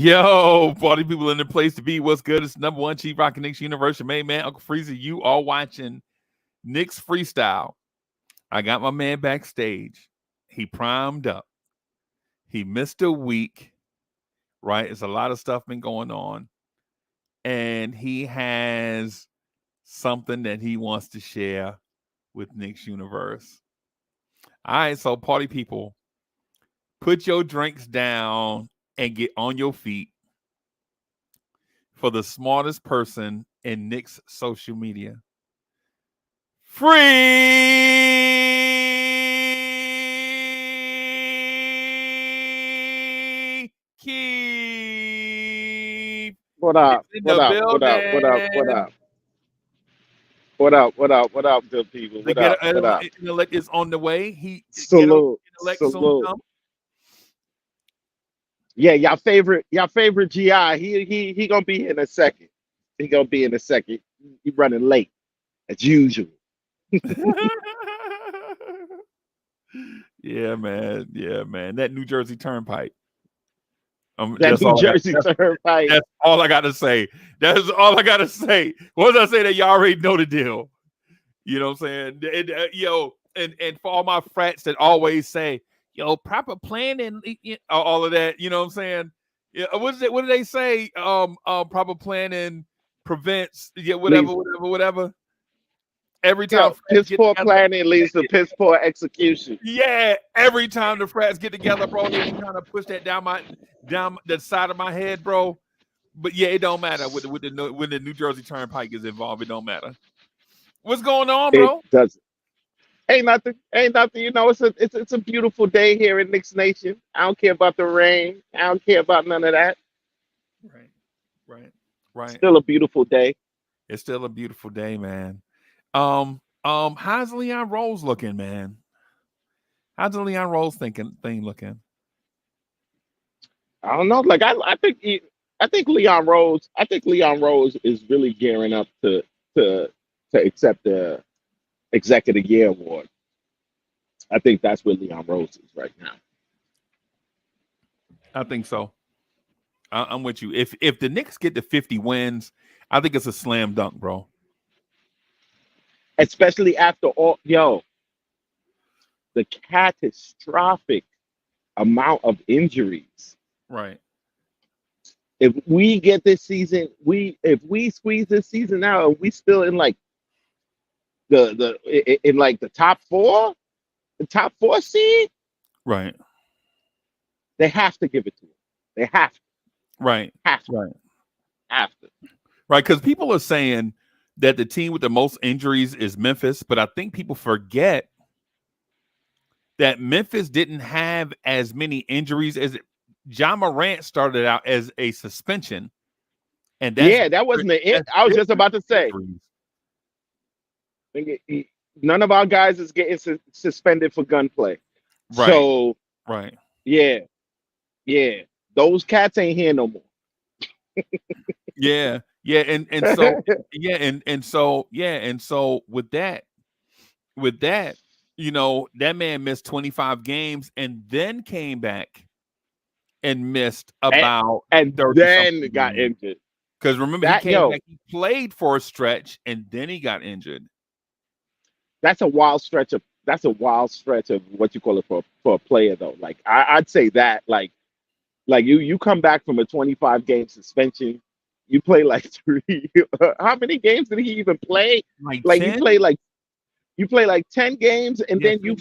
Yo, party people in the place to be. What's good? It's number one Chief Rock Knicks Universe. Your main man, Uncle Freezer. You are watching Knicks Freestyle. I got my man backstage. He primed up. He missed a week, right? There's a lot of stuff been going on. And he has something that he wants to share with Knicks Universe. All right, so party people, put your drinks down and get on your feet for the smartest person in Knicks social media. Free Keith. What up? It's in What the up? What up? What up? What building. up? What up? What up? What up, good people? The What up? What up? intellect is on the way. Ghetto Salute. intellect soon Salute. come. Yeah, y'all favorite GI. He gonna be in a second. He gonna be in a second. He running late as usual. Yeah, man. Yeah, man. That New Jersey Turnpike. That New Jersey Turnpike. That's all I gotta say. That's all I gotta say. Once I say that, y'all already know the deal. You know what I'm saying? And for all my frats that always say, yo, proper planning, all of that. You know what I'm saying? Yeah. What do they say? Proper planning prevents. Yeah. Whatever. Every time Yo, frats piss get poor together. planning leads to piss poor execution. Yeah, every time the frats get together, bro, they be trying to push that down the side of my head, bro. But yeah, it don't matter when the New Jersey Turnpike is involved. It don't matter. What's going on, It bro? doesn't. Ain't nothing. Ain't nothing. You know, it's a beautiful day here in Knicks Nation. I don't care about the rain. I don't care about none of that. Right. Still a beautiful day. It's still a beautiful day, man. How's Leon Rose looking, man? How's the Leon Rose thing looking? I don't know. Like I think Leon Rose. I think Leon Rose is really gearing up to accept the Executive Year Award. I think that's where Leon Rose is right now. I think so. I'm with you. If the Knicks get to 50 wins, I think it's a slam dunk, bro. Especially after all, the catastrophic amount of injuries. Right. If we get this season, if we squeeze this season out, and we still in like in like the top four seed, Right. they have to give it to them. They have to, Right. have to, Right. have to. Right. Because people are saying that the team with the most injuries is Memphis, but I think people forget that Memphis didn't have as many injuries as John Morant started out as a suspension. And That wasn't the end. I was just about to say. None of our guys is getting suspended for gunplay. Right. So, right. Yeah. Those cats ain't here no more. Yeah. And so and so with that, that man missed 25 games and then came back and missed about and 30 then got injured. Because remember, he came back, he played for a stretch, and then he got injured. That's a wild stretch of what you call it for a player though. Like I'd say that like you come back from a 25 game suspension, you play like 3. How many games did he even play? Like 10? you play like 10 games, and then you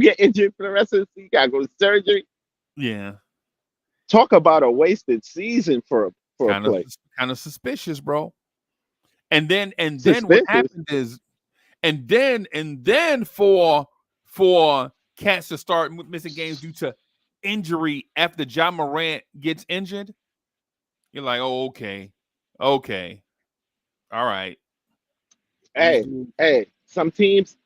get injured for the rest of the season. You gotta go to surgery. Yeah. Talk about a wasted season for a play. Kind of suspicious, bro. And then what happened is, and then for cats to start missing games due to injury after John Morant gets injured, you're like, oh, okay, all right. Hey, some teams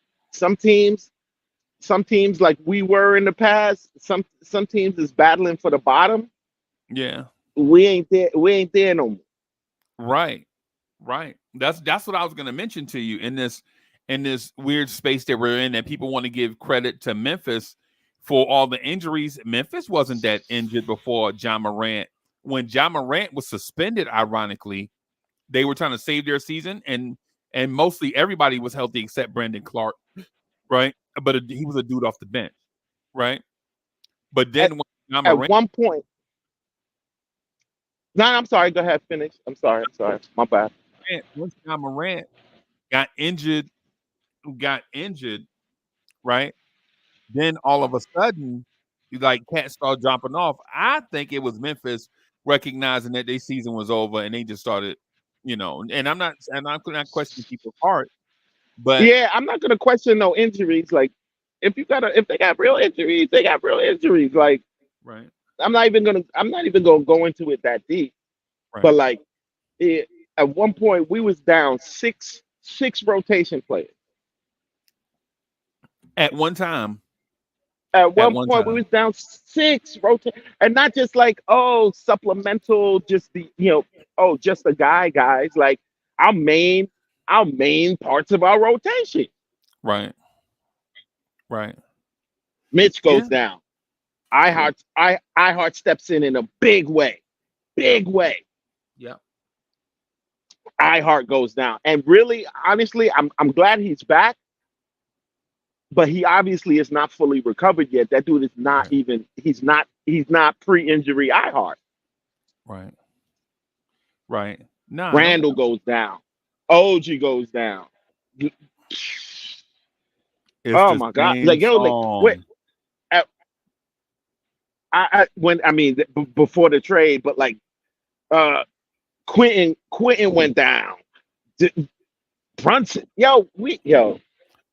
like we were in the past, some teams is battling for the bottom. Yeah. We ain't there no more. Right. That's what I was gonna mention to you in this weird space that we're in, that people want to give credit to Memphis for all the injuries, Memphis wasn't that injured before John Morant. When John Morant was suspended, ironically, they were trying to save their season, and mostly everybody was healthy except Brandon Clark, right? But he was a dude off the bench, right? But then when John At Morant, one point, no, I'm sorry. Go ahead, finish. I'm sorry. My bad. once John Morant got injured, right? Then all of a sudden, like cats start dropping off. I think it was Memphis recognizing that their season was over, and they just started, And I'm not questioning people's heart, but Yeah, I'm not gonna question no injuries. Like, if they got real injuries, they got real injuries. Like, right, I'm not even gonna go into it that deep. right. But like, at one point we was down six rotation players. At one time, At at one one point we time, was down six rotation, and not just like, oh, supplemental, just just the guys. Like, our main parts of our rotation. right, right. Mitch Yeah, goes down. I Heart steps in a big way. Big way. yeah, I Heart goes down. And really, honestly, I'm glad he's back, but he obviously is not fully recovered yet. That dude is not right, even he's not pre-injury I Heart. right, right. Nah, no Randall doubt. goes down. OG goes down. It's Oh the my God. same Like, like, wait, song. I, before the trade, but like, Quentin went down. Brunson, yo,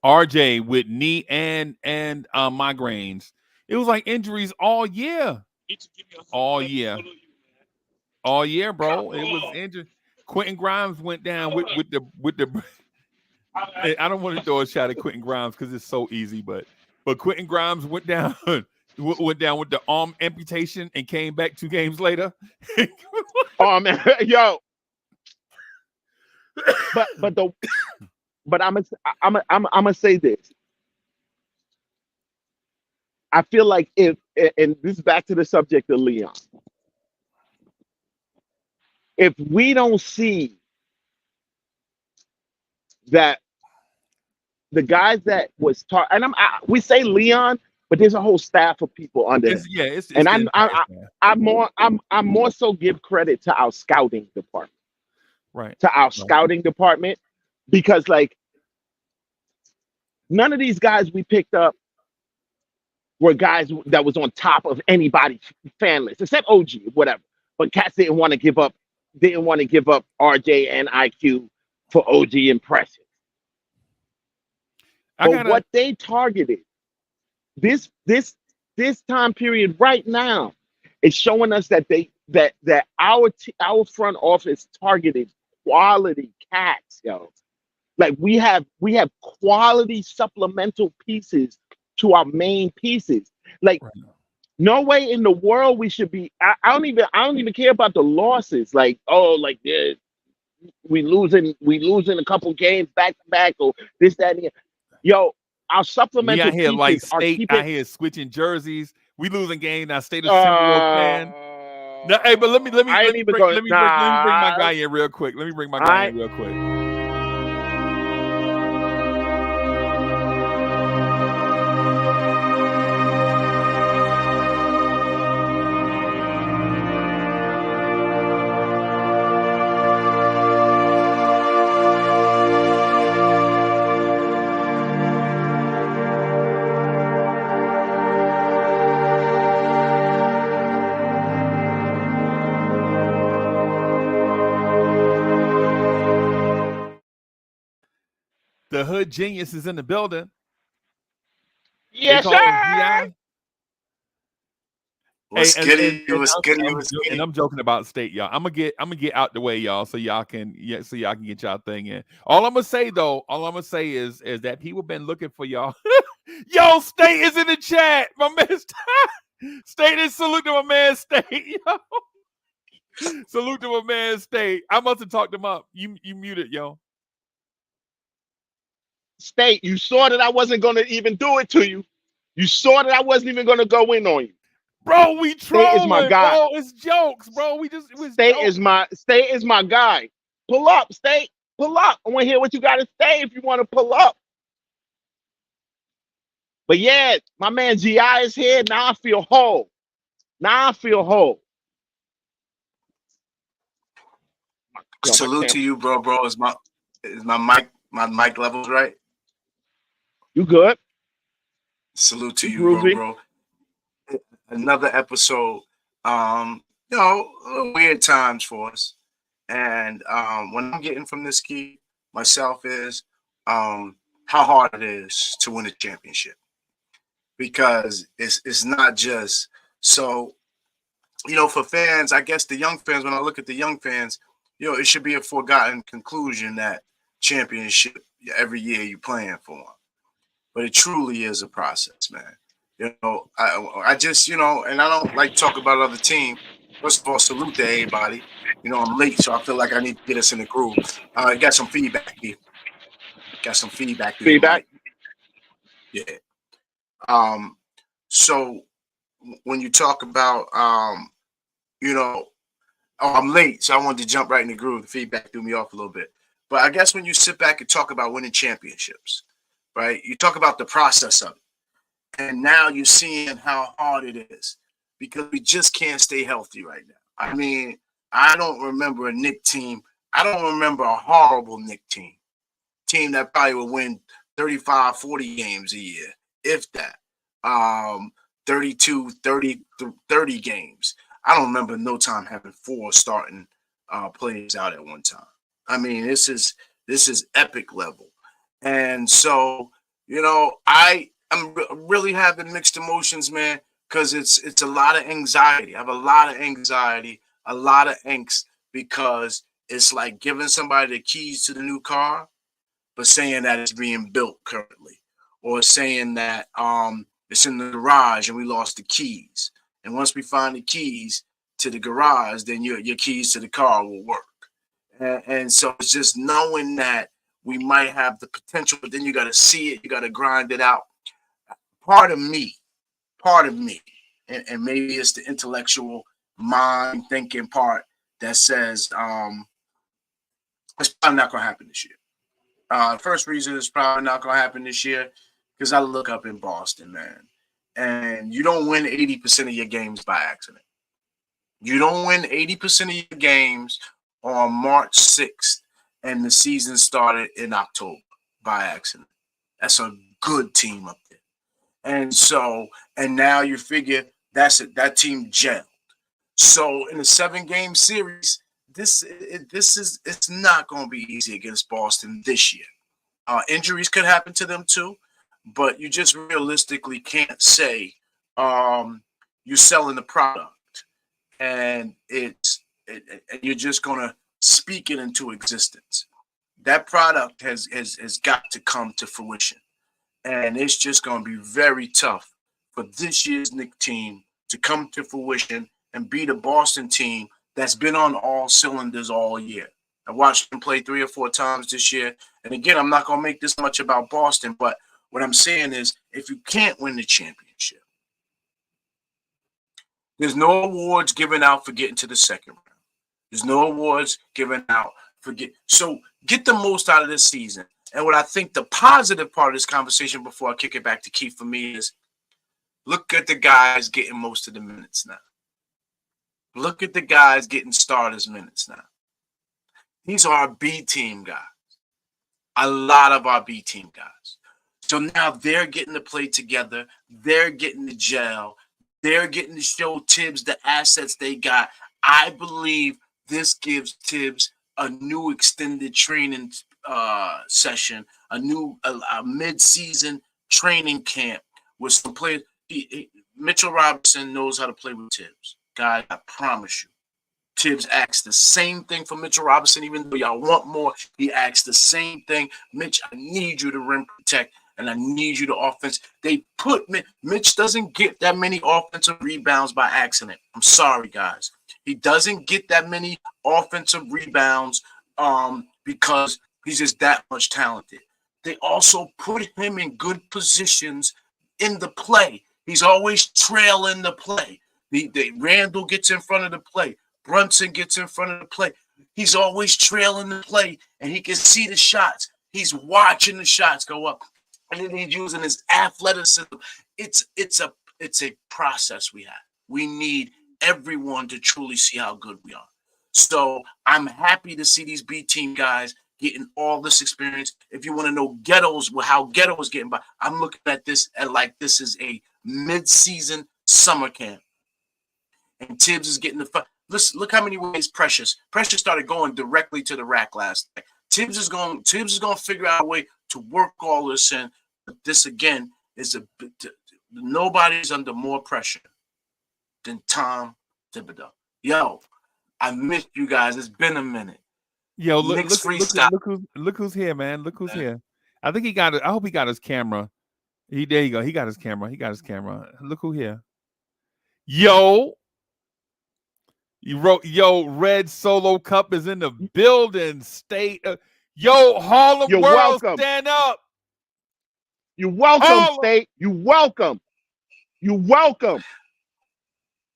RJ with knee and migraines. It was like injuries all year. All year. All year, bro. It was injured. Quentin Grimes went down with the I don't want to throw a shot at Quentin Grimes because it's so easy, but Quentin Grimes went down went down with the arm amputation and came back 2 games later. oh man, yo. But I'm gonna say this. I feel like and this is back to the subject of Leon. If we don't see that the guys that was and we say Leon, but there's a whole staff of people under him. It's And the entire staff. I'm more so give credit to our scouting department. Right. To our Right. scouting department, because like none of these guys we picked up were guys that was on top of anybody's fan list, except OG, whatever. But cats didn't want to give up RJ and IQ for OG impressions. But what they targeted this time period right now is showing us that our front office targeted quality cats, yo. Like we have quality supplemental pieces to our main pieces. Like, no way in the world we should be. I don't even care about the losses. Like, oh, like we losing a couple games back to back or this, that, and the, yo. Our supplemental out here pieces like are State keeping. out here switching jerseys. We losing game. Now State a Timberwolves fan. No, hey, but let me bring my guy in real quick. Let me bring my guy in real quick. The hood genius is in the building. Yes, sir. And I'm joking about State, y'all. I'm gonna get out the way, y'all, so y'all can get y'all thing in. All I'm gonna say is that people been looking for y'all. Yo, State is in the chat. My man State is salute to my man State, yo. Salute to my man State. I must have talked him up. You muted, yo. State, you saw that I wasn't going to even do it to you. You saw that I wasn't even gonna go in on you. Bro, we State is my trolling, guy. bro. It's jokes, bro. It was jokes. State is my guy. Pull up, State. Pull up. I want to hear what you got to say if you want to pull up. But yeah, my man GI is here. Now I feel whole. Now I feel whole. Yo, Salute to you, bro. Is my mic levels right? You good? Salute to you, groovy. bro. Another episode. Weird times for us. And when I'm getting from this key myself is how hard it is to win a championship. Because it's not just so, for fans, I guess the young fans, when I look at the young fans, it should be a forgotten conclusion that championship every year you playing for one. But it truly is a process, man. I just, and I don't like to talk about other team. First of all, salute to everybody. I'm late, so I feel like I need to get us in the groove. Got some feedback here. Got some feedback. Feedback? Yeah. So when you talk about, I'm late, so I wanted to jump right in the groove. The feedback threw me off a little bit. But I guess when you sit back and talk about winning championships, right, you talk about the process of it. And now you're seeing how hard it is because we just can't stay healthy right now. I mean, I don't remember a Knicks team. I don't remember a horrible Knicks team. Team that probably would win 35, 40 games a year, if that. 32, 30 games. I don't remember no time having 4 starting players out at one time. I mean, this is epic level. And so, I'm really having mixed emotions, man, because it's a lot of anxiety. I have a lot of anxiety, a lot of angst, because it's like giving somebody the keys to the new car, but saying that it's being built currently, or saying that it's in the garage and we lost the keys. And once we find the keys to the garage, then your keys to the car will work. And so it's just knowing that we might have the potential, but then you got to see it, you got to grind it out. Part of me, and maybe it's the intellectual mind thinking part that says it's probably not going to happen this year. First reason it's probably not going to happen this year because I look up in Boston, man, and you don't win 80% of your games by accident. You don't win 80% of your games on March 6th, and the season started in October by accident. That's a good team up there. And so, and now you figure that's it. That team gelled. So in a 7-game series, it's not going to be easy against Boston this year. Injuries could happen to them too, but you just realistically can't say you're selling the product and you're just going to speak it into existence. That product has got to come to fruition. And it's just going to be very tough for this year's Knicks team to come to fruition and beat a Boston team that's been on all cylinders all year. I watched them play 3 or 4 times this year. And again, I'm not going to make this much about Boston, but what I'm saying is if you can't win the championship, there's no awards given out for getting to the second round. There's no awards given out for so get the most out of this season. And what I think the positive part of this conversation before I kick it back to Keith for me is look at the guys getting most of the minutes now. Look at the guys getting starters minutes now. These are our B team guys. A lot of our B team guys. So now they're getting to play together. They're getting to gel. They're getting to show Tibbs the assets they got. I believe this gives Tibbs a new extended training session, a mid-season training camp with some players. Mitchell Robinson knows how to play with Tibbs. God, I promise you. Tibbs asks the same thing for Mitchell Robinson, even though y'all want more. He asks the same thing. Mitch, I need you to rim protect, and I need you to offense. They put Mitch doesn't get that many offensive rebounds by accident. I'm sorry, guys. He doesn't get that many offensive rebounds because he's just that much talented. They also put him in good positions in the play. He's always trailing the play. The Randall gets in front of the play. Brunson gets in front of the play. He's always trailing the play, and he can see the shots. He's watching the shots go up, and then he's using his athleticism. It's a process we have. We need everyone to truly see how good we are. So I'm happy to see these B team guys getting all this experience. If you want to know how Ghetto is getting by, I'm looking at this like this is a mid-season summer camp. And Tibbs is getting the fun. Listen, look how many ways Precious started going directly to the rack last night. Tibbs is going to figure out a way to work all this in. But this again is nobody's under more pressure than Tom Thibodeau. Yo, I missed you guys. It's been a minute. Yo, look who's here, man. Look who's here. I think he got it. I hope he got his camera. There you go. He got his camera. Look who here. Yo, Red Solo Cup is in the building. State. Yo, Harlem You're World, welcome. stand up. You're welcome, State. You're welcome.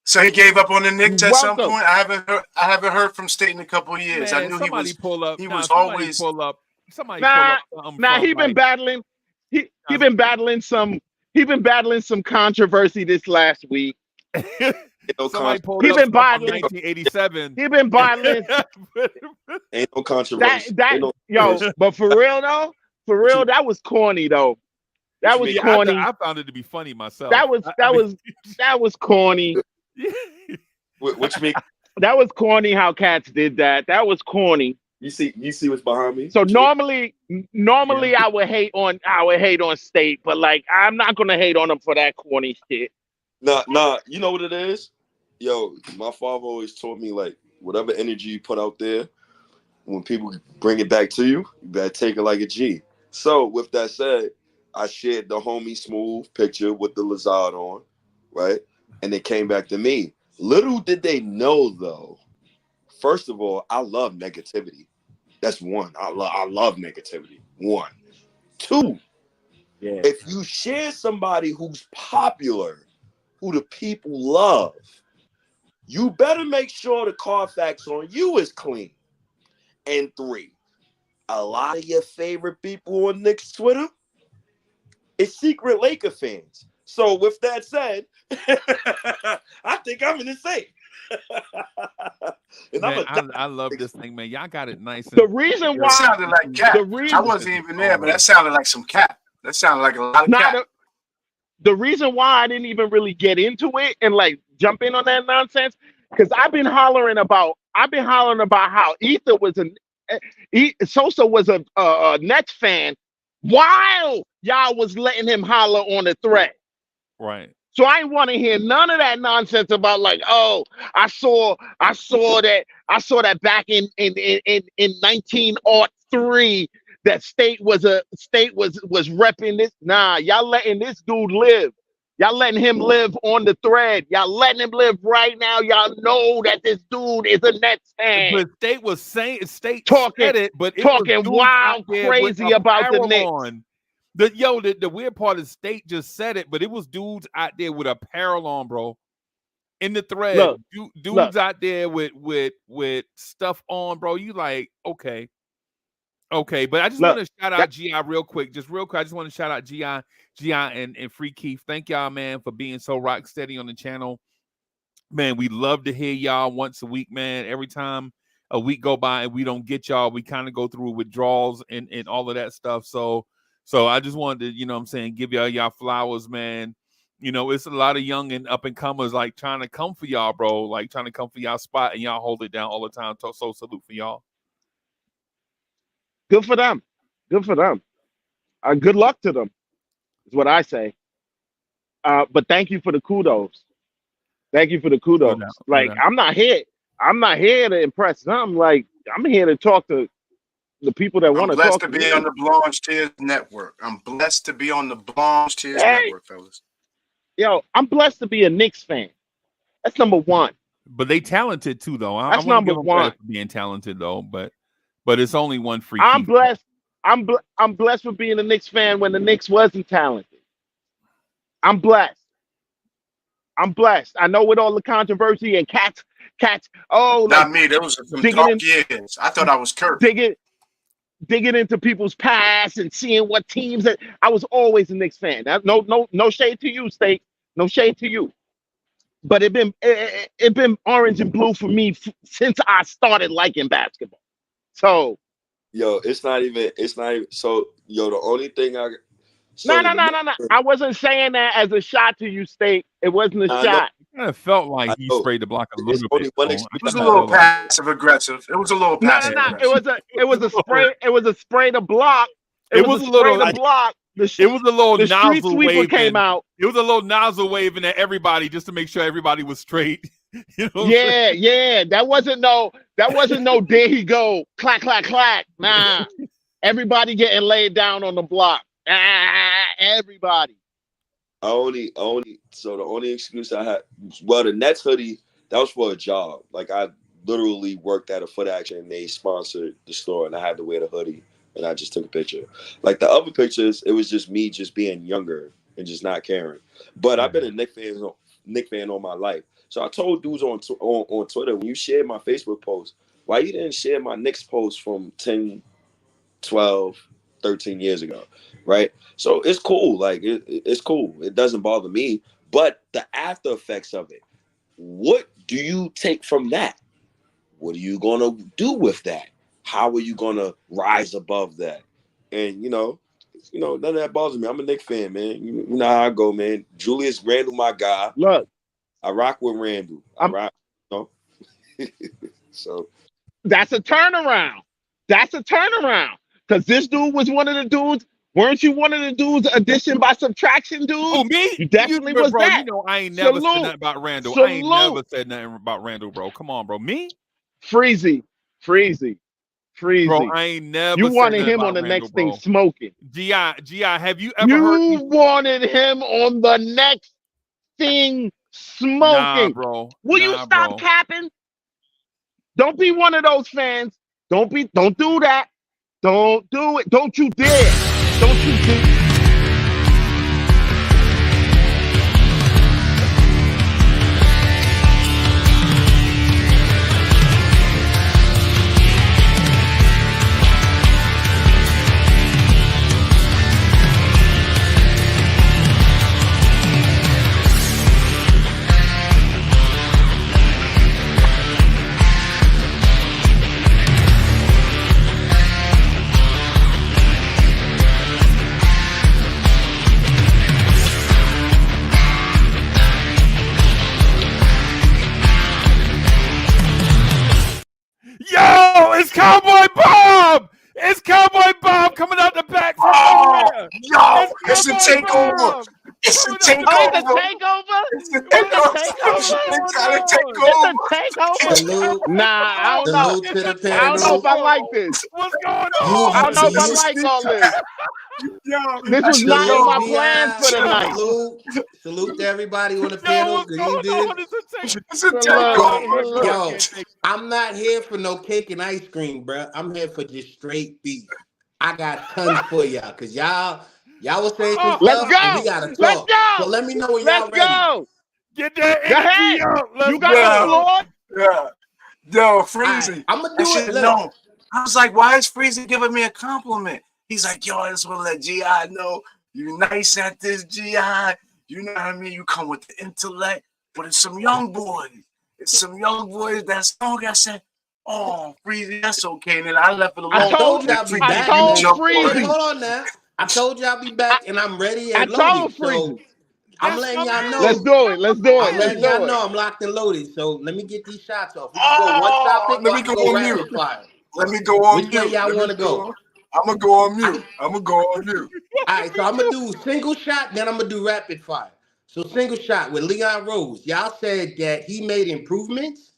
So he gave up on the Knicks at some point. I haven't heard from State in a couple of years. Man, I knew somebody pull up. He Nah, was somebody always pull up. Somebody Nah, pull up. nah, he been battling. He been battling some. He been battling some controversy this last week. Somebody pulled He up been from battling. 1987. He been battling. Ain't no controversy. But for real though, that was corny though. That was corny. I found it to be funny myself. That was corny. What you mean? That was corny how cats did that. That was corny. You see what's behind me? So normally I would hate on State, but like I'm not gonna hate on him for that corny shit. Nah, you know what it is? Yo, my father always taught me like whatever energy you put out there, when people bring it back to you, you better take it like a G. So with that said, I shared the homie Smooth picture with the Lazard on, right? And it came back to me. Little did they know though. First of all, I love negativity. That's one. I love negativity. One. Two, if you share somebody who's popular, who the people love, you better make sure the Carfax on you is clean. And three, a lot of your favorite people on Knicks Twitter is secret Laker fans. So with that said, I think I'm in the safe. Man, I love this thing, man. Y'all got it nice. The reason why it sounded like cap. I wasn't even there, but that sounded like some cap. That sounded like a lot of cap. The reason why I didn't even really get into it and like jump in on that nonsense, because I've been hollering about how Sosa was a Nets fan while y'all was letting him holler on the thread. Right. So I want to hear none of that nonsense about like, oh, I saw that back in 1903 that State was repping this. Nah, y'all letting this dude live. Y'all letting him live on the thread. Y'all letting him live right now. Y'all know that this dude is a Nets fan. But State was saying said it, but it talking was wild, crazy about the Knicks. The weird part is State just said it, but it was dudes out there with apparel on, bro. In the thread, dudes out there with stuff on, bro. You like, okay. But I just want to shout out GI real quick. Just real quick, I just want to shout out GI and Free Keith. Thank y'all, man, for being so rock steady on the channel. Man, we love to hear y'all once a week, man. Every time a week go by and we don't get y'all, we kind of go through withdrawals and all of that stuff. So I just wanted to, give y'all flowers, man. It's a lot of young and up and comers like trying to come for y'all, bro. Like trying to come for y'all spot, and y'all hold it down all the time. So salute for y'all. Good for them. Good luck to them, is what I say. But thank you for the kudos. No, like I'm not here to impress them. Like I'm here to talk to the people that want to talk to me. I'm blessed to be on the Blanche Tears Network. I'm blessed to be on the Blanche Tears Network, fellas. Yo, I'm blessed to be a Knicks fan. That's number one. But they talented too, though. That's number one. For being talented, though. But it's only one free. I'm blessed. I'm blessed for being a Knicks fan when the Knicks wasn't talented. I'm blessed. I'm blessed. I know with all the controversy and cats, oh, like Not me. There was some digging dark in, years. I thought I was cursed. digging into people's past and seeing what teams that I was always a Knicks fan. No shade to you, State. No shade to you. But it been orange and blue for me since I started liking basketball. So Yo, it's not even. So, yo, the only thing I. no. So I wasn't saying that as a shot to you, State. It wasn't a I know. shot. It felt like I he know. sprayed the block a It's little only bit. one though. excuse It was a I little have. passive aggressive. It was a little passive No. aggressive. It was a spray. It was a spray to block. It was a little. spray to block. It was a little The street nozzle sweeper waving. came out. It was a little nozzle waving at everybody just to make sure everybody was straight. You know what I'm saying? Yeah. That wasn't no. There he go. Clack, clack, clack. Nah. Everybody getting laid down on the block. Everybody. So the only excuse I had, well, the Nets hoodie, that was for a job. Like, I literally worked at a Foot Action and they sponsored the store and I had to wear the hoodie and I just took a picture. Like the other pictures, it was just me just being younger and just not caring. But I've been a Knicks fan all my life. So I told dudes on Twitter, when you shared my Facebook post, why you didn't share my Knicks post from 10, 12, 13 years ago, right? So it's cool. Like, it's cool. It doesn't bother me. But the after effects of it, what do you take from that? What are you going to do with that? How are you going to rise above that? And, none of that bothers me. I'm a Knicks fan, man. You know how I go, man. Julius Randle, my guy. Look, I rock with Randle. So that's a turnaround. Because this dude was one of the dudes. Weren't you one of the dudes addition by subtraction, dude? Oh, me? You definitely was bro, that. You know I ain't never said Salute. nothing about Randall. Salute. I ain't never said nothing about Randall, bro. Come on, bro. Me? Freezy. Bro, I ain't never You said wanted nothing him about on the Randall, next bro. thing smoking. G.I., have you ever heard me? You wanted him on the next thing smoking. Nah, bro. Will you stop capping? Don't be one of those fans. Don't do that. Don't do it. Don't you dare. Don't you dare. Yo, it's Cowboy Bob! It's Cowboy Bob coming out the back from nowhere. Yo, it's a Cowboy takeover. Bob. It's a Oh, takeover. it's a takeover? It's a takeover. It's a takeover? Salute, Nah, I don't know. salute to the I don't panel. know if I like this. What's going You- on? I don't know if I salute- like all this. Yo, This was not in my Salute, plans for the BI. night. Salute to everybody on the Yo, panel. what's Good going evening. on? It's a it's a takeover. Yo, I'm not here for no cake and ice cream, bro. I'm here for just straight beef. I got tons for y'all, cause y'all was saying some Let's stuff, go. and we gotta Let's talk. go. So let me know when Let's y'all ready. go. Get that Go energy ahead. up. Let's You got go. the floor. Yeah. Yo, All Freezy. right, I'm gonna I do should it. have Look, known. I was like, why is Freezy giving me a compliment? He's like, yo, I just want to let G.I. know you nice at this, G.I. You know what I mean? You come with the intellect, but it's some young boys. It's some young boys that strong. I said, oh, Freezy, that's okay. And then I left it alone. I told y'all And be Freezy, back, you man. jumped on Freezy. it. Hold on now. I told y'all be back, and I'm ready I and told loaded. So Freezy. I'm letting y'all know. Let's do it. Let's do it. I'm Let's letting do y'all it. know I'm locked and loaded. So let me get these shots off. We can go one topic, let or me I can go go on rapid mute. fire. Let me go on Which way mute. y'all want to go? I'm going to go on mute. I'm going to go on mute. All right, so I'm gonna do single shot, then I'm gonna do rapid fire. So single shot with Leon Rose. Y'all said that he made improvements.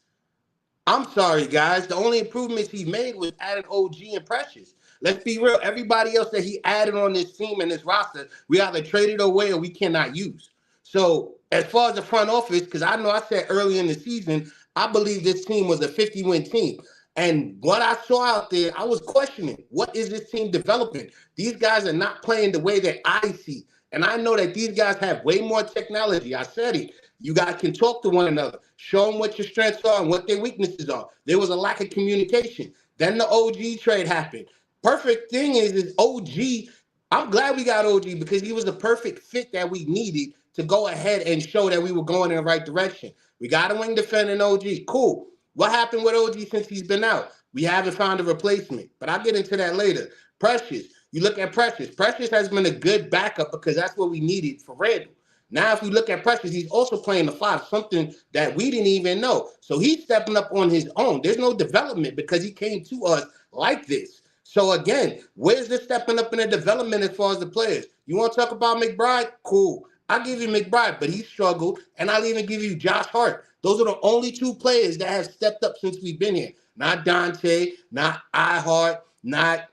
I'm sorry, guys. The only improvements he made was adding OG and Precious. Let's be real. Everybody else that he added on this team and this roster, we either traded away or we cannot use. So as far as the front office, because I know I said early in the season, I believe this team was a 50-win team. And what I saw out there, I was questioning, what is this team developing? These guys are not playing the way that I see. And I know that these guys have way more technology. I said it. You guys can talk to one another, show them what your strengths are and what their weaknesses are. There was a lack of communication. Then the OG trade happened. Perfect thing is OG. I'm glad we got OG because he was the perfect fit that we needed to go ahead and show that we were going in the right direction. We got a wing defending OG. Cool. What happened with OG since he's been out? We haven't found a replacement, but I'll get into that later. Precious. You look at Precious. Precious has been a good backup because that's what we needed for Randall. Now, if we look at Precious, he's also playing the 5, something that we didn't even know. So he's stepping up on his own. There's no development because he came to us like this. So again, where's the stepping up in the development as far as the players? You want to talk about McBride? Cool. I'll give you McBride, but he struggled. And I'll even give you Josh Hart. Those are the only 2 players that have stepped up since we've been here. Not Dante, not iHeart, not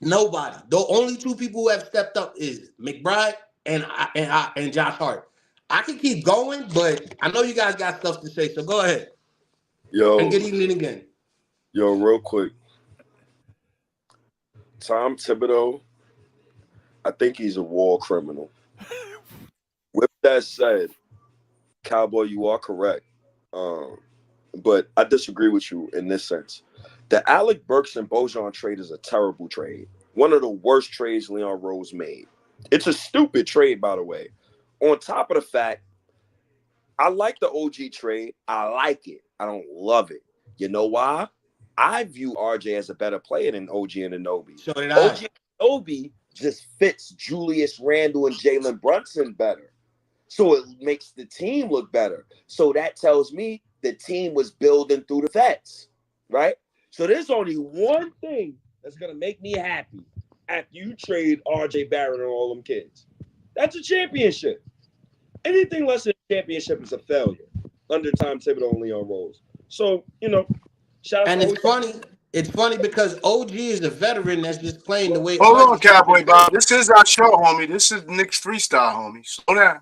nobody. The only 2 people who have stepped up is McBride and Josh Hart. I can keep going, but I know you guys got stuff to say, so go ahead. Yo, and good evening again. Yo, real quick. Tom Thibodeau, I think he's a war criminal. With that said, Cowboy, you are correct. But I disagree with you in this sense. The Alec Burks and Bojan trade is a terrible trade. One of the worst trades Leon Rose made. It's a stupid trade, by the way. On top of the fact, I like the OG trade. I like it. I don't love it. You know why? I view RJ as a better player than OG Anunoby. So did I. OG Anunoby just fits Julius Randle and Jalen Brunson better. So it makes the team look better. So that tells me the team was building through the vets, right? So there's only one thing that's going to make me happy after you trade RJ Barrett and all them kids. That's a championship. Anything less than a championship is a failure under Tom Thibodeau and Leon Rose. So, shout out And to it's funny. It's funny because OG is a veteran that's just playing the way. Hold on, Cowboy Bob. This is our show, homie. This is Knicks Freestyle, homie. Slow down.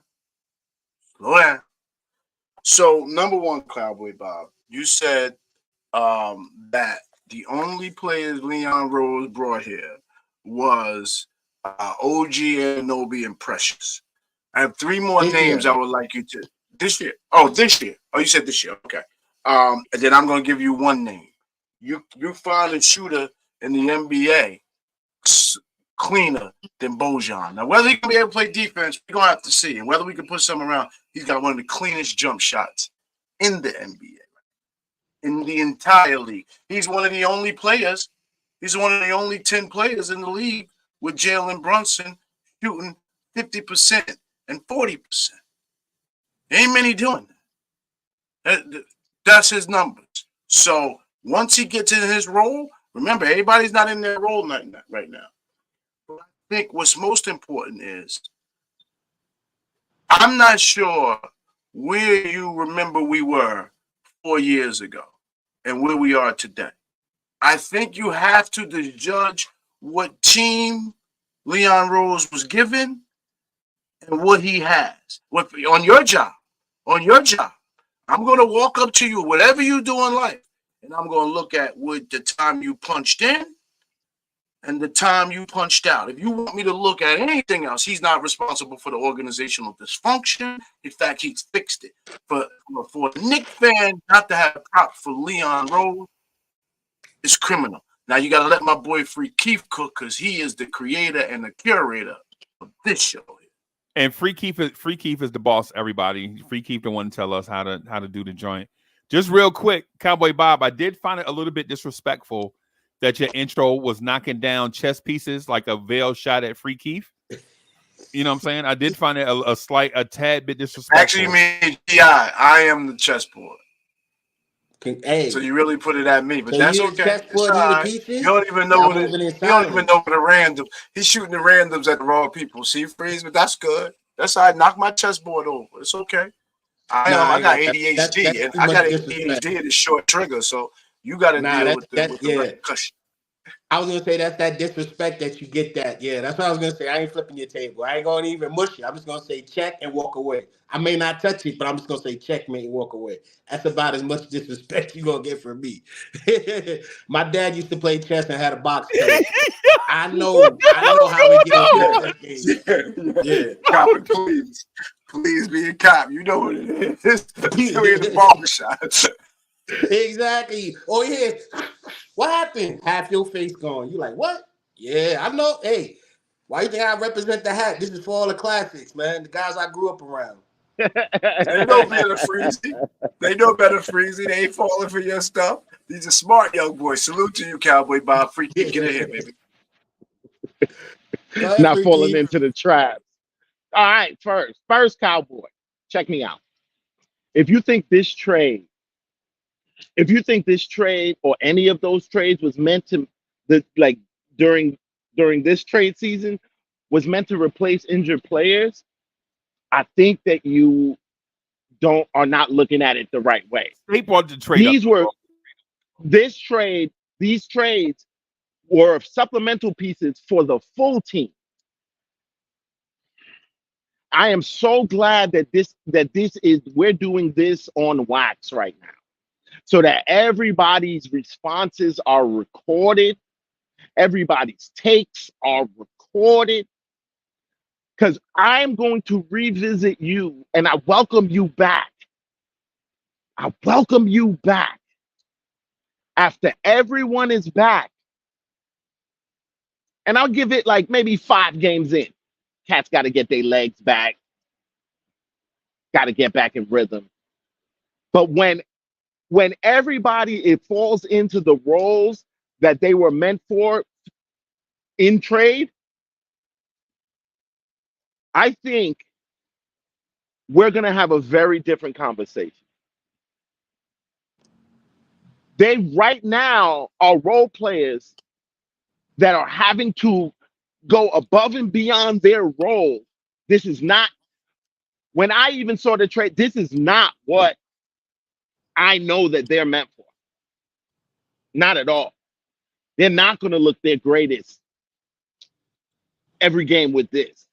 Slow down. So, number one, Cowboy Bob, you said that the only players Leon Rose brought here was OG, Anunoby, and Precious. I have 3 more names I would like you to. This year. Oh, this year. Oh, you said this year. Okay. And then I'm going to give you one name. You find a shooter in the NBA cleaner than Bojan. Now, whether he can be able to play defense, we're going to have to see. And whether we can put something around, he's got one of the cleanest jump shots in the NBA, in the entire league. He's one of the only players. He's one of the only 10 players in the league with Jalen Brunson shooting 50% and 40%. Ain't many doing that. That's his numbers. So once he gets in his role, remember, everybody's not in their role right now. But I think what's most important is I'm not sure where you remember we were 4 years ago and where we are today. I think you have to judge what team Leon Rose was given and what he has. On your job, I'm going to walk up to you, whatever you do in life, and I'm going to look at what the time you punched in and the time you punched out. If you want me to look at anything else, he's not responsible for the organizational dysfunction. In fact, he's fixed it. For a Knicks fan not to have a prop for Leon Rose is criminal. Now, you got to let my boy Free Keith cook because he is the creator and the curator of this show. And Free Keith is the boss, everybody. Free Keith the one to tell us how to do the joint. Just real quick, Cowboy Bob, I did find it a little bit disrespectful that your intro was knocking down chess pieces like a veiled shot at Free Keith. You know what I'm saying? I did find it a tad bit disrespectful. Actually, me, I am the chessboard. Hey. So you really put it at me, but so that's okay. You don't even know what the random. He's shooting the randoms at the wrong people. See, Freeze, but that's good. That's how I knock my chessboard over. It's okay. I got ADHD, and I got ADHD at a short trigger, so you got to deal with the repercussion. I was gonna say that's that disrespect that you get that. Yeah, that's what I was gonna say. I ain't flipping your table. I ain't gonna even mush it. I'm just gonna say check and walk away. I may not touch it, but I'm just gonna say checkmate and walk away. That's about as much disrespect you gonna get from me. My dad used to play chess and had a box turret. I know how it gets in Yeah, chess games. yeah. Cop it, please be a cop. You know what it is. We're in the barbershop. Exactly. Oh yeah. What happened? Half your face gone. You like what? Yeah, I know. Hey, why you think I represent the hat? This is for all the classics, man. The guys I grew up around. They know better, Freezy. They know better, Freezy. They ain't falling for your stuff. These are smart young boys. Salute to you, Cowboy Bob. Freaky, get in here, baby. Go ahead, Not Freaky. falling into the trap. All right, first Cowboy. Check me out. If you think this trade or any of those trades was meant to during this trade season was meant to replace injured players, I think that you are not looking at it the right way. They brought the trade up. These trades were supplemental pieces for the full team. I am so glad that we're doing this on wax right now, so that everybody's responses are recorded, everybody's takes are recorded, because I'm going to revisit you and I welcome you back. I welcome you back after everyone is back. And I'll give it like maybe 5 games in. Cats got to get their legs back, got to get back in rhythm. But when everybody falls into the roles that they were meant for in trade, I think we're going to have a very different conversation. They right now are role players that are having to go above and beyond their role. This is not, when I even saw the trade, this is not what I know that they're meant for. Not at all. They're not going to look their greatest every game with this.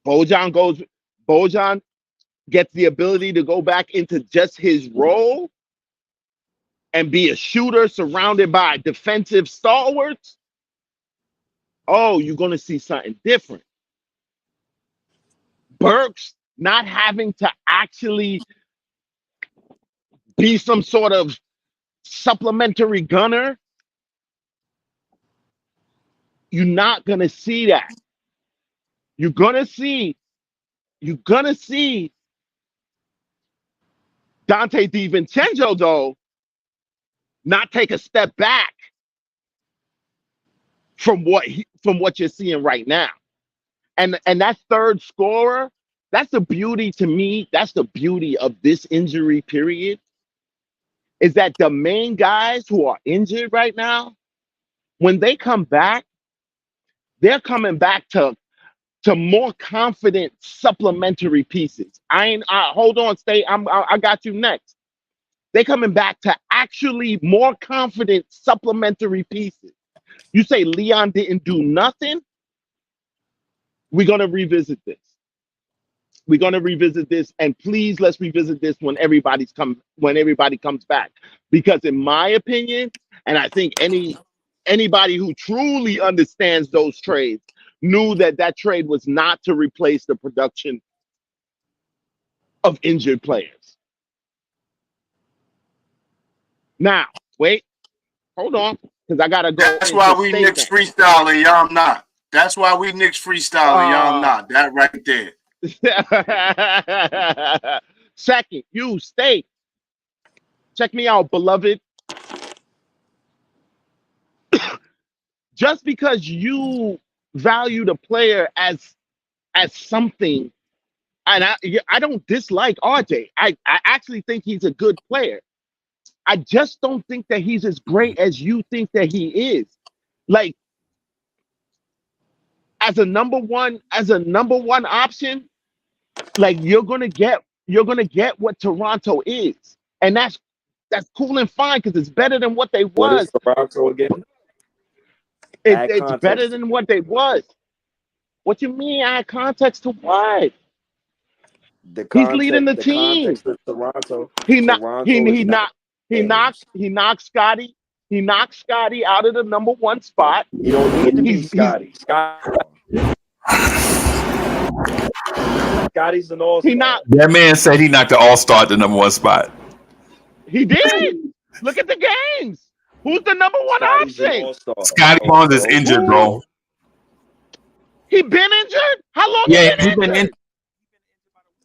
Bojan gets the ability to go back into just his role and be a shooter surrounded by defensive stalwarts. Oh, you're going to see something different. Burks not having to actually be some sort of supplementary gunner. You're not going to see that. You're going to see Dante DiVincenzo, though, not take a step back from what you're seeing right now. And that third scorer, that's the beauty to me. That's the beauty of this injury period, is that the main guys who are injured right now, when they come back, they're coming back to more confident supplementary pieces. Hold on, stay. I got you next. They coming back to actually more confident supplementary pieces. You say Leon didn't do nothing? We're gonna revisit this. And please let's revisit this when everybody comes back. Because in my opinion, and I think anybody who truly understands those trades knew that trade was not to replace the production of injured players. Now, wait, hold on, because I gotta go. That's why we Knicks Freestyle and y'all not. That's why we Knicks Freestyle and y'all not. That right there. Second, you stay. Check me out, beloved. Just because you value the player as something, and I don't dislike RJ. I actually think he's a good player. I just don't think that he's as great as you think that he is. Like, as a number one option, like you're gonna get what Toronto is, and that's cool and fine because it's better than what they What was. is Toronto again? Add It's better context. than what they was. What you mean add context to what? He's leading the The team. context of Toronto. He not Toronto is he not not games. he knocked Scotty. He knocked Scotty out of the number one spot. You don't need to be He's Scotty. Scotty's an he all-star. not That man said he knocked the All-Star at the number one spot. he did. Look at the games. Who's the number one Scotty's an option? all-star. Scotty Barnes is injured, bro. He been injured? How long Yeah, he been injured?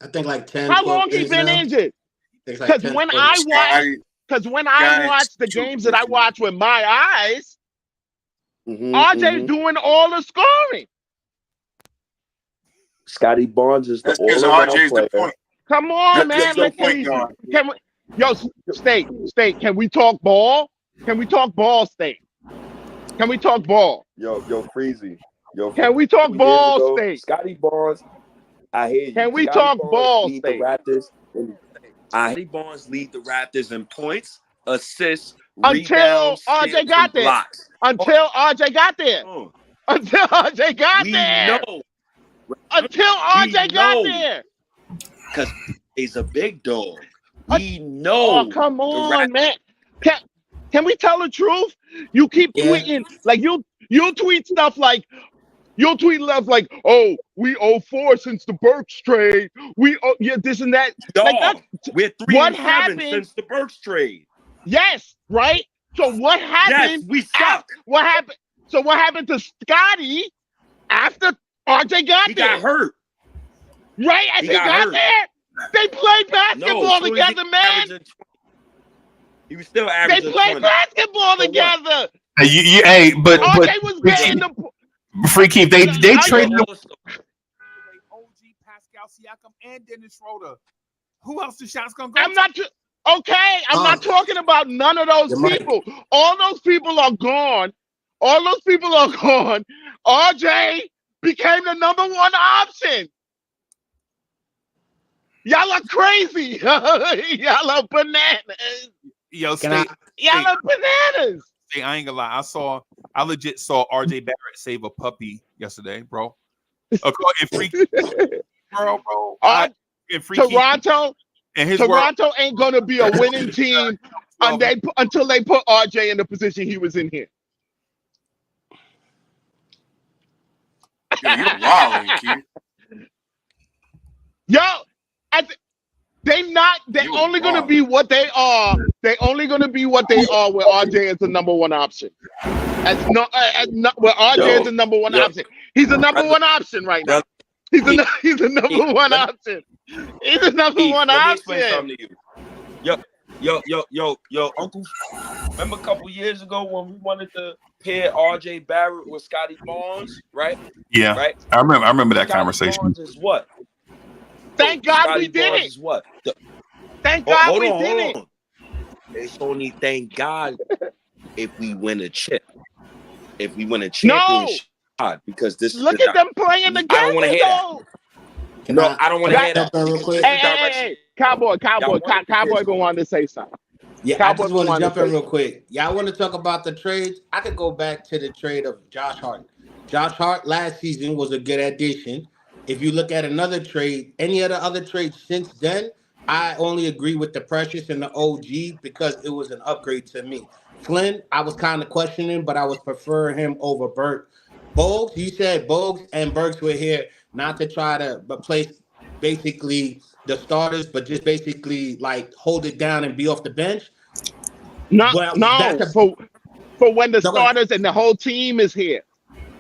I think like 10, How 12 long he days been now. injured? It's like Because 10, when 12 I days. watch, Guys, the games that I watch with my eyes, Mhm, RJ's mhm. doing all the scoring. Scotty Barnes is the That's because all-around RJ's the player. point. Come on, That's man. the Let's point easy. guard. Can we, yo, State, can we talk ball? Can we talk ball, State? Can we talk ball? Yo, Freezy. Yo, Can we talk years ball, ago, State? Scotty Barnes, I hear you. Can we Scotty talk Barnes ball, lead State? the Raptors. Scotty Barnes lead the Raptors in points, assists, Until rebounds, RJ steals, got and there. blocks. Until RJ got there. Oh, Until RJ got we there. know. Until RJ got know. there. Because he's a big dog. Uh, We know. Oh, come the on, man. Can we tell the truth? You keep Yeah. tweeting like you'll tweet stuff like you'll tweet stuff like, oh, we owe 4 since the Burks trade. We owe this and that. Dog, Like that. we're 3-7 What happened? since the Burks trade. Yes, right? So what Yes, happened? we suck. What happened? So what happened to Scotty after RJ got He there? got hurt. Right as He he got got hurt. there? They played basketball as soon as he together, man. averaging 20. He was still They averaging played 20. basketball So what? together. Hey, but RJ was getting the Free Keith, they traded him. OG, Pascal Siakam, and Dennis Schroeder. Who else the shot's gonna go? I'm not okay. I'm not talking about none of those You're right. people. All those people are gone. All those people are gone. RJ became the number one option. Y'all are crazy. Y'all are bananas. Yo, Can I- Y'all are bananas. I ain't gonna lie. I legit saw RJ Barrett save a puppy yesterday, bro. In free, bro. In free Toronto, and his Toronto ain't gonna be a winning team until they put RJ in the position he was in here. Yo, you're wild, Keith. Yo, they You only gonna wild. be what they are. They only gonna be what they are with RJ as the number one option. Where RJ is the number one option. He's the number one option right now. He's the number one option. He's the number one Let me explain option. something to you. Yo, Uncle. Remember a couple years ago when we wanted to pair RJ Barrett with Scotty Barnes, right? Yeah, Right. I remember that Scotty conversation. Barnes is what? Thank God Scotty we did Barnes it. is what? Thank God Hold we on, did hold it. on. It's only thank God if we win a chip. If we win a championship, because this Look is at them playing the I don't wanna game, hear that. though. No, I don't want to hear jump that. in real quick? Hey, Cowboy Y'all wanted been to- wanting to say something. Yeah, Cowboy I just want wanted to jump to in say real quick. Y'all want to talk about the trades? I could go back to the trade of Josh Hart. Josh Hart last season was a good addition. If you look at another trade, any of the other trades since then, I only agree with the Precious and the OG because it was an upgrade to me. Flynn, I was kind of questioning, but I was preferring him over Burke. Bogues, you said Bogues and Burks were here not to try to replace basically the starters, but just basically like hold it down and be off the bench. No, Well, no, that's a- for when the No, starters and the whole team is here.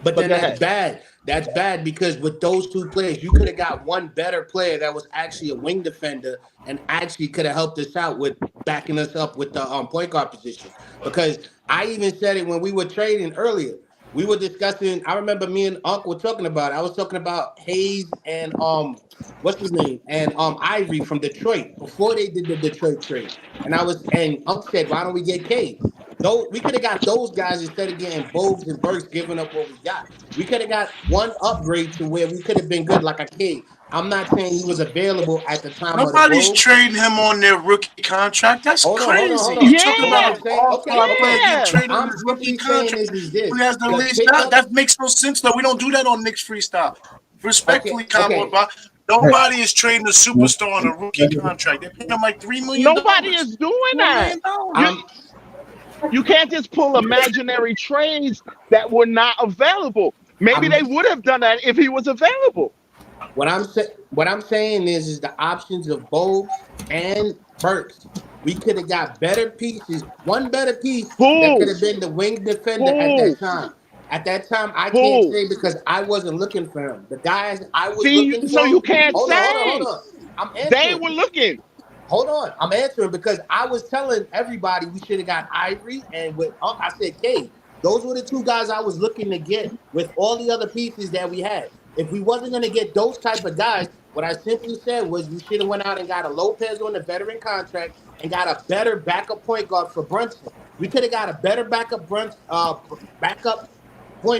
But then go that's ahead. bad. That's bad because with those two players, you could have got one better player that was actually a wing defender and actually could have helped us out with backing us up with the point guard position. Because I even said it when we were trading earlier. We were discussing. I remember me and Unc were talking about it. I was talking about Hayes and what's his name, and Ivory from Detroit before they did the Detroit trade. And Unc said, why don't we get Cade? Though we could have got those guys instead of getting Bogues and Burks giving up what we got. We could have got one upgrade to where we could have been good, like a Cade. I'm not saying he was available at the time of the Nobody's Bulls. trading him on their rookie contract. That's Hold on, crazy. hold on. You talking What about I'm an saying, all-star player getting Yeah. traded what on I'm his rookie simply saying contract is this: when he has the the least. pickup. That makes no sense though. We don't do that on Knicks Freestyle. Respectfully, Cowboy Okay. Bob, nobody is trading a superstar on a rookie contract. They pay him like $3 million. Nobody is doing $4 that. million. You can't just pull imaginary trades that were not available. Maybe I'm they would have done that if he was available. What I'm saying is the options of Bogues and Burks. We could have got better pieces. One better piece that could Who? have been the wing defender at Who? that time. At that time, I can't Who? say because I wasn't looking for him. The guys I was See, looking so for. you can't Hold say on. I'm they answering. were looking. Hold on. I'm answering because I was telling everybody we should have got Ivory and with I said Cade. Those were the two guys I was looking to get with all the other pieces that we had. If we wasn't going to get those type of guys, what I simply said was we should have went out and got a Lopez on the veteran contract and got a better backup point guard for Brunson. We could have got a better backup point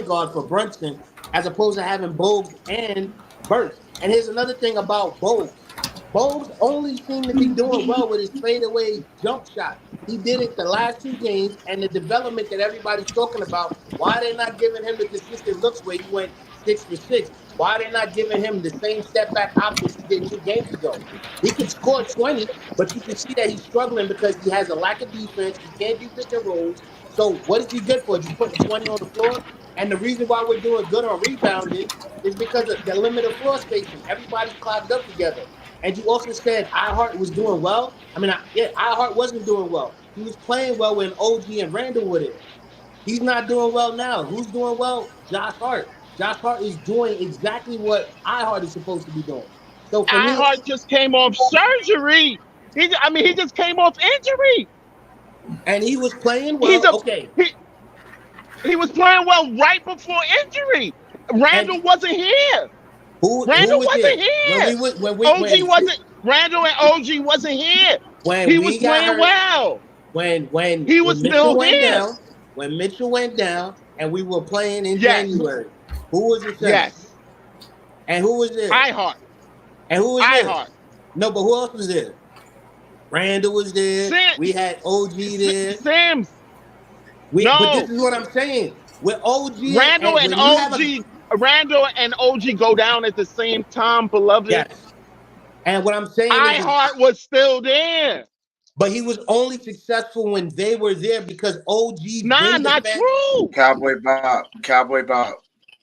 guard for Brunson as opposed to having Bogues and Burks. And here's another thing about Bogues. Bogues only seemed to be doing well with his fadeaway jump shot. He did it the last 2 games, and the development that everybody's talking about. Why they not giving him the consistent looks where he went 6 for 6? Why they not giving him the same step back options he did 2 games ago? He could score 20, but you can see that he's struggling because he has a lack of defense. He can't do pick and rolls. So what is he good for? Just putting 20 on the floor? And the reason why we're doing good on rebounding is because of the limited floor spacing. Everybody's clogged up together. And you also said iHeart was doing well. iHeart wasn't doing well. He was playing well when OG and Randall were there. He's not doing well now. Who's doing well? Josh Hart. Josh Hart is doing exactly what iHeart is supposed to be doing. So for me, Iheart just came off surgery. He just came off injury. and he was playing He's well. a Okay. he was playing well right before injury. And Randall wasn't here. who Randall was wasn't there when here. we was when we OG wasn't. Randall and OG wasn't here. when He was we got playing hurt well. when He was Mitchell still went here. down, when Mitchell went down, and we were playing in Yes. January. Who was the center? Yes. And who was there? Iheart. And who was there? Iheart. No, but who else was there? Randall was there. We had OG there. Sims. But No. this is what I'm saying. With OG Randall and and when you have Randall and OG go down at the same time, beloved. yes. And what I'm saying is Iheart was still there. but he was only successful when they were there because OG's Nah, not true. Cowboy Bob.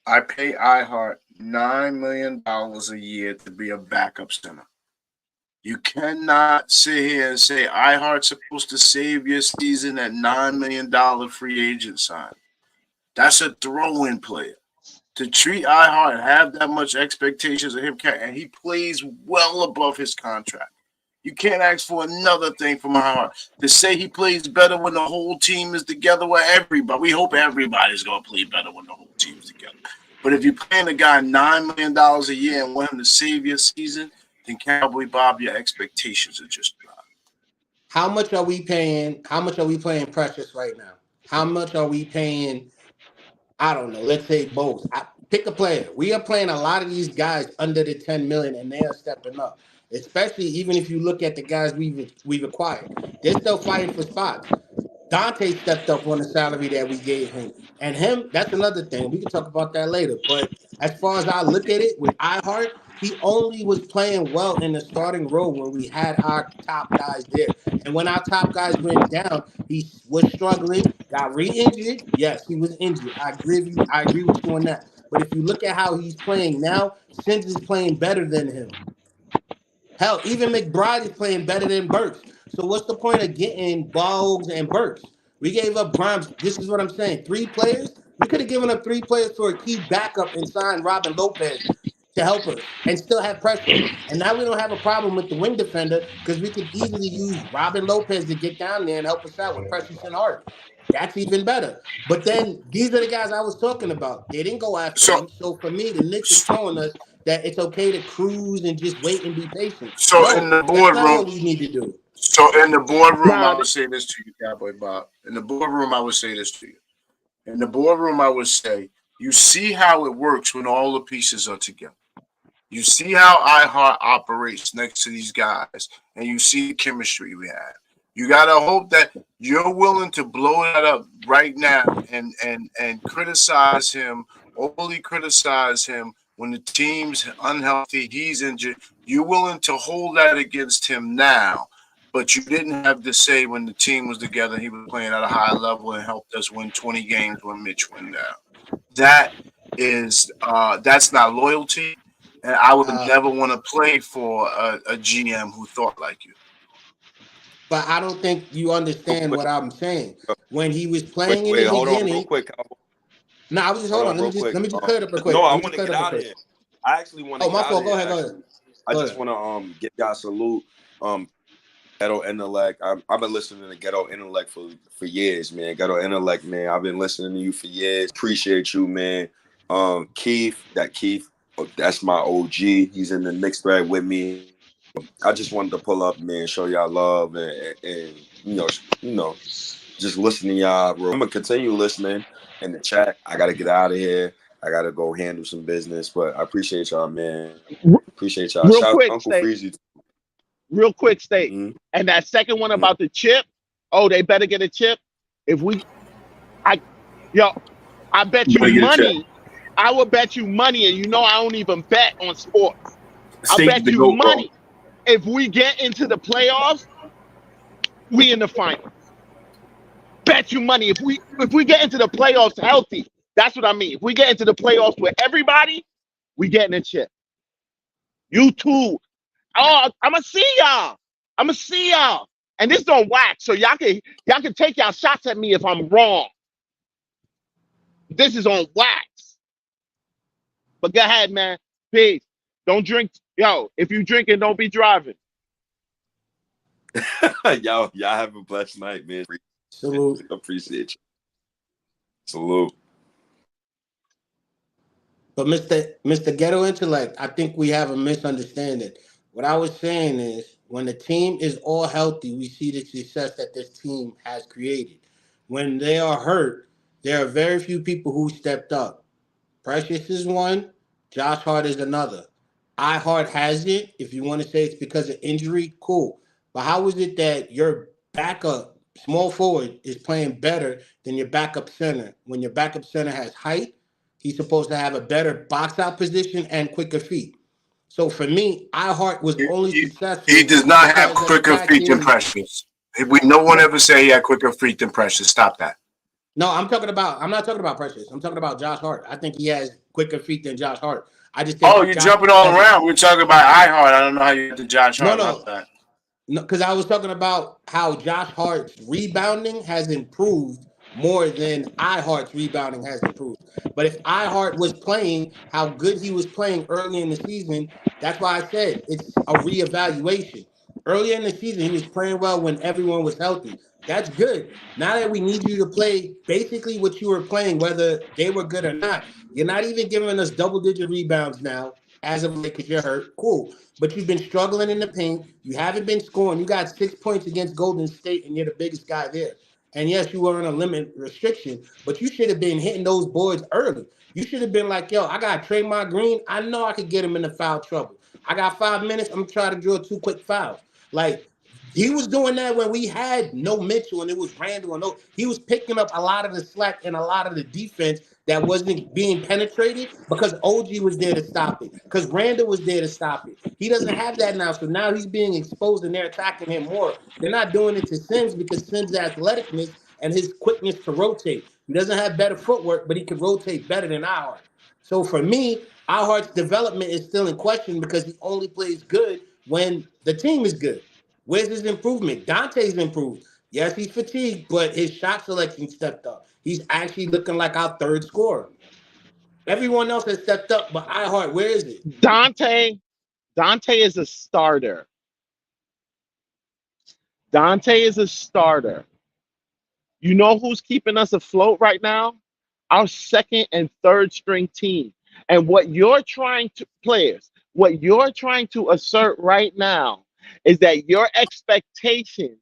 I pay iHeart $9 million a year to be a backup center. You cannot sit here and say iHeart's supposed to save your season at $9 million free agent sign. That's a throw-in player. To treat iHeart and have that much expectations of him, and he plays well above his contract. You can't ask for another thing from iHeart. To say he plays better when the whole team is together with everybody. We hope everybody's going to play better when the whole team's together. But if you're paying a guy $9 million a year and want him to save your season, then Cowboy Bob, your expectations are just not. how much are we paying? How much are we paying Precious right now? How much are we paying? I don't know. Let's say both. Pick a player. We are playing a lot of these guys under the 10 million, and they are stepping up. Especially even if you look at the guys we've acquired, they're still fighting for spots. Dante stepped up on the salary that we gave him, and that's another thing. We can talk about that later. But as far as I look at it with iHeart, he only was playing well in the starting role when we had our top guys there. And when our top guys went down, he was struggling, got re-injured. Yes, he was injured. I agree with you on that. But if you look at how he's playing now, Sims is playing better than him. Hell, even McBride is playing better than Burks. So what's the point of getting Boggs and Burks? We gave up Grimes. This is what I'm saying. 3 players. We could have given up 3 players for a key backup and signed Robin Lopez to help us and still have Precious. And now we don't have a problem with the wing defender because we could easily use Robin Lopez to get down there and help us out with Precious and Hart. That's even better. But then these are the guys I was talking about. They didn't go after them. So for me, the Knicks is showing us that it's okay to cruise and just wait and be patient. In the boardroom, that's not what we need to do. So in the boardroom, I would say this to you, Cowboy Bob. In the boardroom, I would say this to you. In the boardroom, I would say, you see how it works when all the pieces are together. You see how iHeart operates next to these guys, and you see the chemistry we have. You gotta hope that you're willing to blow that up right now and criticize him, overly criticize him when the team's unhealthy, he's injured. You're willing to hold that against him now, but you didn't have to say when the team was together, he was playing at a high level and helped us win 20 games when Mitch went down. That is that's not loyalty, and I would never want to play for a GM who thought like you. But I don't think you understand what I'm saying. When he was Wait, playing in the hold on real beginning, quick. no, I was just Hold hold on on. real quick. Let me just clear it up real quick. No, I Let me want just to clear it get up out real of quick. here. I actually want to Oh, my get out fault. of Go here. ahead. Go ahead. I Go just ahead. want to give y'all a salute. Ghetto Intellect. I've been listening to Ghetto Intellect for years, man. Ghetto Intellect, man. I've been listening to you for years. Appreciate you, man. Keith, that's my OG. He's in the Knicks thread with me. I just wanted to pull up, man, show y'all love and you know, just listen to y'all, bro. I'm gonna continue listening in the chat. I gotta get out of here. I gotta go handle some business, but I appreciate y'all, man. Appreciate y'all. Real Shout out quick, Uncle State. Freezy. Real quick, State. Mhm. And that second one about the chip. Oh, they better get a chip. If we, I, yo, I bet you Better get a check. money. I will bet you money, and you know I don't even bet on sports. I State bet the you GOAT, bro. money. If we get into the playoffs, we in the finals. Bet you money. If we get into the playoffs healthy, that's what I mean. If we get into the playoffs with everybody, we getting a chip. You too. Oh, I'ma see y'all. I'ma see y'all. And this don't wax, so y'all can take y'all shots at me if I'm wrong. This is on wax. But go ahead, man. Peace. Don't drink. Yo, if you drinking, don't be driving. y'all have a blessed night, man. Salute. Appreciate you. Salute. But Mr. Ghetto Intellect, I think we have a misunderstanding. What I was saying is when the team is all healthy, we see the success that this team has created. When they are hurt, there are very few people who stepped up. Precious is one, Josh Hart is another. Hart has it. If you want to say it's because of injury, cool. But how is it that your backup small forward is playing better than your backup center when your backup center has height? He's supposed to have a better box out position and quicker feet. So for me, Hart was only He successful does not have because of the quicker fact feet than is Precious. No one ever say he had quicker feet than Precious. Stop that. no, I'm not talking about Precious. I'm talking about Josh Hart. I think he has quicker feet than Josh Hart. I just think Oh, you're Josh jumping all has around. We're talking about iHeart. I don't know how you got to Josh no, Hart. My no, bad. no, because I was talking about how Josh Hart's rebounding has improved more than Hart's rebounding has improved. But if Hart was playing how good he was playing early in the season, that's why I said it's a reevaluation. Earlier in the season, he was playing well when everyone was healthy. That's good. Now that we need you to play basically what you were playing, whether they were good or not, you're not even giving us double-digit rebounds now as of late because you're hurt. Cool. But you've been struggling in the paint. You haven't been scoring. You got 6 points against Golden State, and you're the biggest guy there. And yes, you were on a limit restriction, but you should have been hitting those boards early. You should have been like, yo, I got Draymond Green. I know I could get him into foul trouble. I got 5 minutes. I'm trying to draw 2 quick fouls. Like, he was doing that when we had no Mitchell and it was Randall. And no, he was picking up a lot of the slack and a lot of the defense that wasn't being penetrated because OG was there to stop it, because Randall was there to stop it. He doesn't have that now, so now he's being exposed and they're attacking him more. They're not doing it to Sims because Sims' athleticness and his quickness to rotate. He doesn't have better footwork, but he can rotate better than Howard. So for me, Hart's development is still in question because he only plays good when the team is good. Where's his improvement? Dante's improved. Yes, he's fatigued, but his shot selection stepped up. He's actually looking like our third scorer. Everyone else has stepped up, but Hart, where is it? Dante is a starter. Dante is a starter. You know who's keeping us afloat right now? Our second and third string team. And what you're trying to assert right now is that your expectation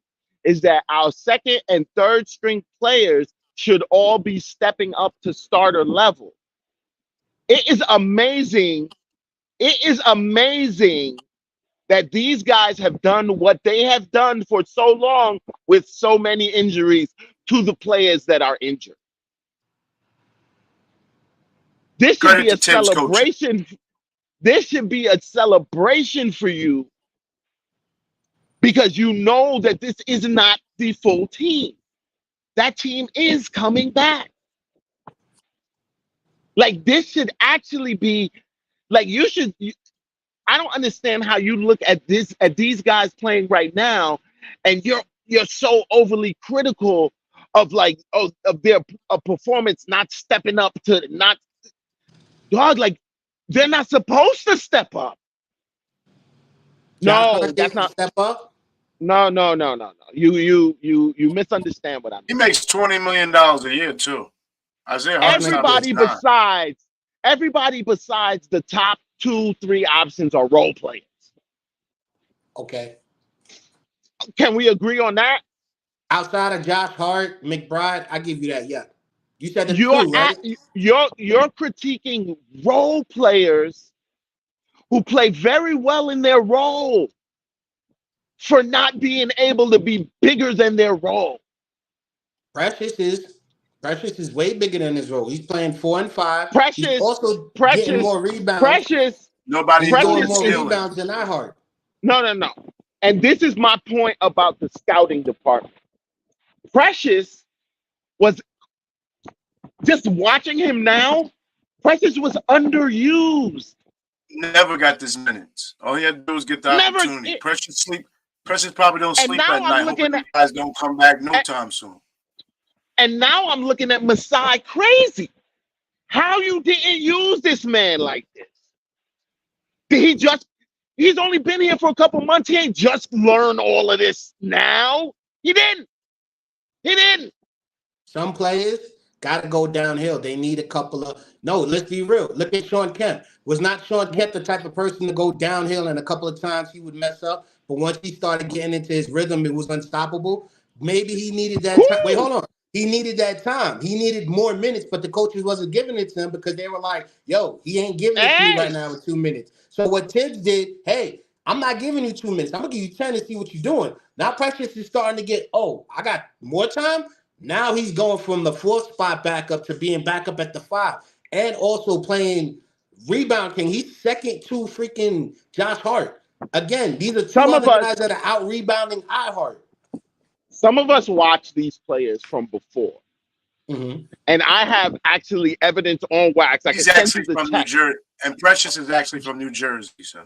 is that our second and third string players should all be stepping up to starter level. It is amazing it is amazing that these guys have done what they have done for so long with so many injuries to the players that are injured. This should Credit be to a Tim's coaching. celebration. This should be a celebration for you because you know that this is not the full team. That team is coming back. Like this should actually be like I don't understand how you look at these guys playing right now, and you're so overly critical of like of their performance not stepping up to not dog like they're not supposed to step up. Josh No, Hart that's didn't not. step up. No. You misunderstand what I mean. He makes $20 million a year too. Isaiah Hartenstein makes Everybody besides the top 2-3 options are role players. Okay. Can we agree on that? Outside of Josh Hart, McBride, I give you that. Yeah. You said the two, right? You're critiquing role players who play very well in their role for not being able to be bigger than their role. Precious is way bigger than his role. He's playing 4 and 5. Precious, He's also getting more rebounds. Nobody's doing more rebounds than iHeart. No. And this is my point about the scouting department. Precious was just watching him now. Precious was underused. Never got this minutes. All he had to do was get the opportunity. Precious probably don't sleep at night. Hoping you guys don't come back no time soon. And now I'm looking at Masai crazy. How you didn't use this man like this? He's only been here for a couple months. He ain't just learned all of this now. He didn't. Some players got to go downhill. They need a couple of... No, let's be real. Look at Sean Kemp. Was not Sean Kemp the type of person to go downhill, and a couple of times he would mess up? But once he started getting into his rhythm, it was unstoppable. Maybe he needed that time. Wait, hold on. He needed that time. He needed more minutes, but the coaches wasn't giving it to him because they were like, yo, he ain't giving it to you right now with 2 minutes. So what Tibbs did, hey, I'm not giving you 2 minutes. I'm going to give you 10 to see what you're doing. Now Precious is starting to get, I got more time. Now he's going from the 4th spot back up to being back up at the 5 and also playing rebound king. He's second to freaking Josh Hart. Again, these are two other guys that are out rebounding iHeart. Some of us watch these players from before. Mm-hmm. And I have actually evidence on wax. He's actually from New Jersey. And Precious is actually from New Jersey, so.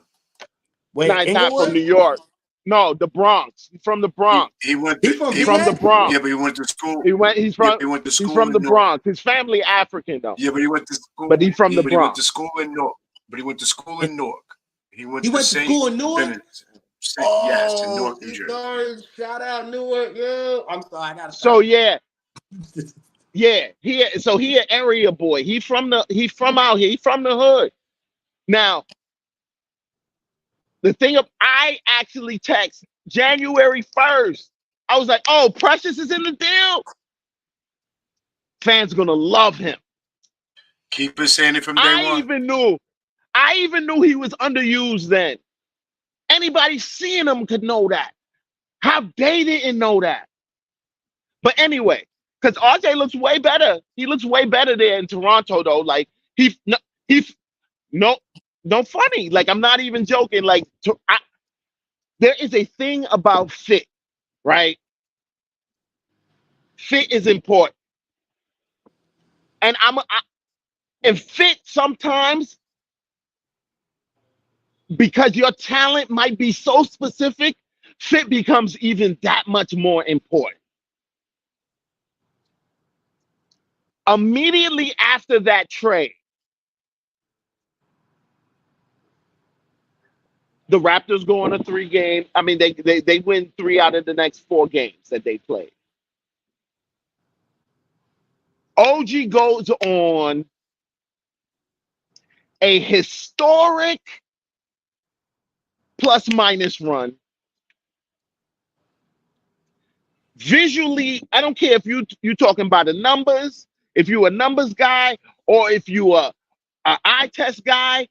Wait, no, he's not from New York. No, the Bronx. He's from the Bronx. He's from the Bronx. Yeah, but he went to school. He went to school. He's from the Bronx. His family African though. Yeah, but he went to school. But he's from the Bronx. He went to school in Newark. He went to school in Newark. Yes, in Newark, New Jersey. Sorry, shout out Newark, yo. I'm sorry, I gotta. So yeah, he an area boy. He from out here. He from the hood. Now, the thing I actually text January 1st. I was like, oh, Precious is in the deal. Fans gonna love him. Keep us saying it from day one. I even knew he was underused then. Anybody seeing him could know that. How they didn't know that. But anyway, because RJ looks way better. He looks way better there in Toronto, though. Like no funny. Like I'm not even joking. Like there is a thing about fit, right? Fit is important, and and fit sometimes. Because your talent might be so specific, fit becomes even that much more important. Immediately after that trade, the Raptors go on a 3-game. I mean, they win 3 out of the next 4 games that they played. OG goes on a historic plus-minus run. Visually, I don't care if you talking about the numbers, if you a numbers guy, or if you a eye test guy.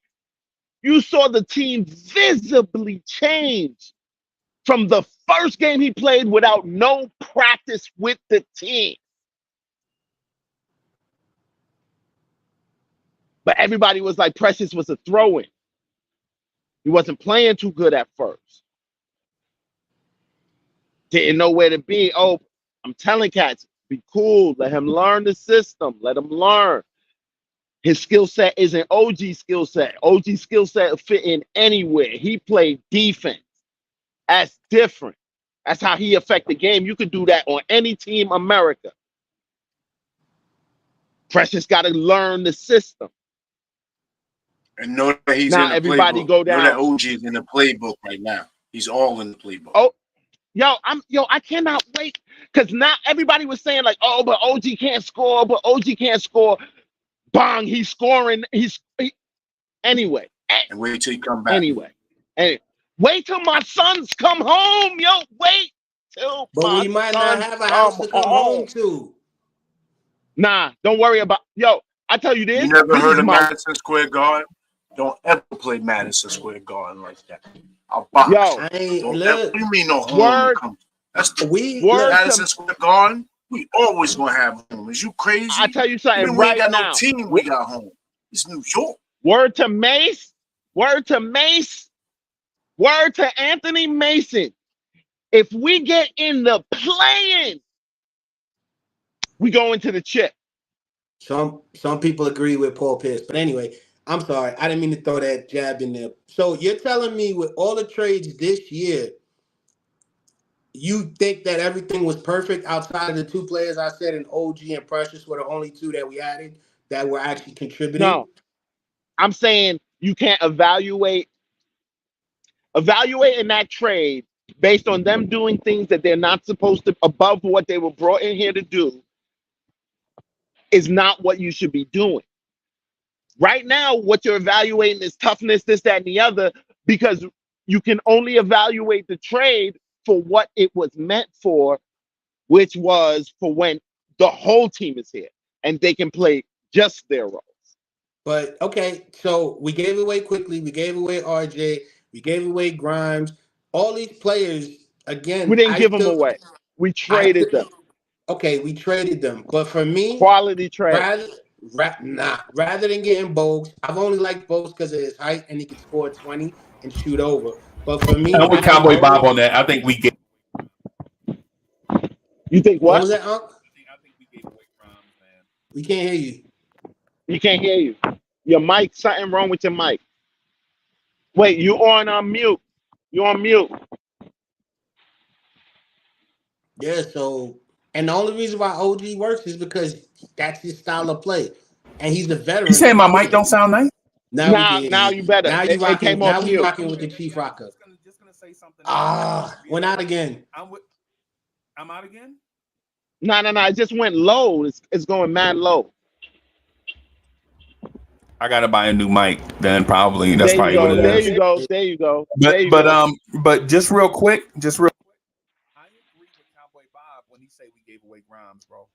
you saw the team visibly change from the first game he played without no practice with the team. But everybody was like, Precious was a throw-in. He wasn't playing too good at first. Didn't know where to be. Oh, I'm telling cats, be cool. Let him learn the system. Let him learn. His skill set isn't OG's skill set. OG's skill set will fit in anywhere. He played defense. That's different. That's how he affect the game. You could do that on any team, America. Precious got to learn the system. And know that he's Now in the everybody playbook. go down. Know that OG is in the playbook right now. He's all in the playbook. Oh, I cannot wait, because now everybody was saying like, oh, but OG can't score, but OG can't score. Bang, he's scoring. Anyway. And wait till he come back. Anyway, wait till my sons come home, yo. Wait till But my we might sons not have a house to come home to. Nah, don't worry about. Yo, I tell you this. You never this heard is of my, Madison Square Garden? Don't ever play Madison Square Garden like that. I'll box. Yo, I ain't Don't look. ever, what do you mean no home Word- come? That's the We Word look, to- Madison Square Garden. We always gonna have home. Is you crazy? I tell you something Even we right ain't got now. no team. We got home. It's New York. Word to Mace. Word to Mace. Word to Anthony Mason. If we get in the play-in, we go into the chip. some people agree with Paul Pierce, but anyway, I'm sorry, I didn't mean to throw that jab in there. So you're telling me with all the trades this year, you think that everything was perfect outside of the two players I said, and OG and Precious were the only two that we added that were actually contributing? No, I'm saying you can't evaluating that trade based on them doing things that they're not supposed to, above what they were brought in here to do, is not what you should be doing. Right now, what you're evaluating is toughness, this, that, and the other, because you can only evaluate the trade for what it was meant for, which was for when the whole team is here and they can play just their role. But okay, so we gave away quickly. We gave away RJ. We gave away Grimes. All these players, again, We didn't I give them still- away. We I traded still- them. Okay, we traded them. But for me, Quality trade. rather than getting Bogues, I've only liked Bogues because of his height and he can score 20 and shoot over. But for me, I'm with I think Cowboy Bob on that. I think we get. You think what what? was that, Unc? I think we gave away Grimes, man. We can't hear you. You can't hear you. Your mic, something wrong with your mic. Wait, you on mute. You on mute. Yeah, so and the only reason why OG works is because that's his style of play. And he's a veteran. You saying my mic don't sound nice? Now you better. Now It you came rocking. off Now we mute. rocking with the Chief Rocker. Just gonna say something. Went out again. I'm out again. No. It just went low. It's going mad low. I gotta buy a new mic. Then probably that's There you probably go. what it is. There you go. There you But go. but just real quick. I agree with Cowboy Bob when he say we gave away Grimes, bro.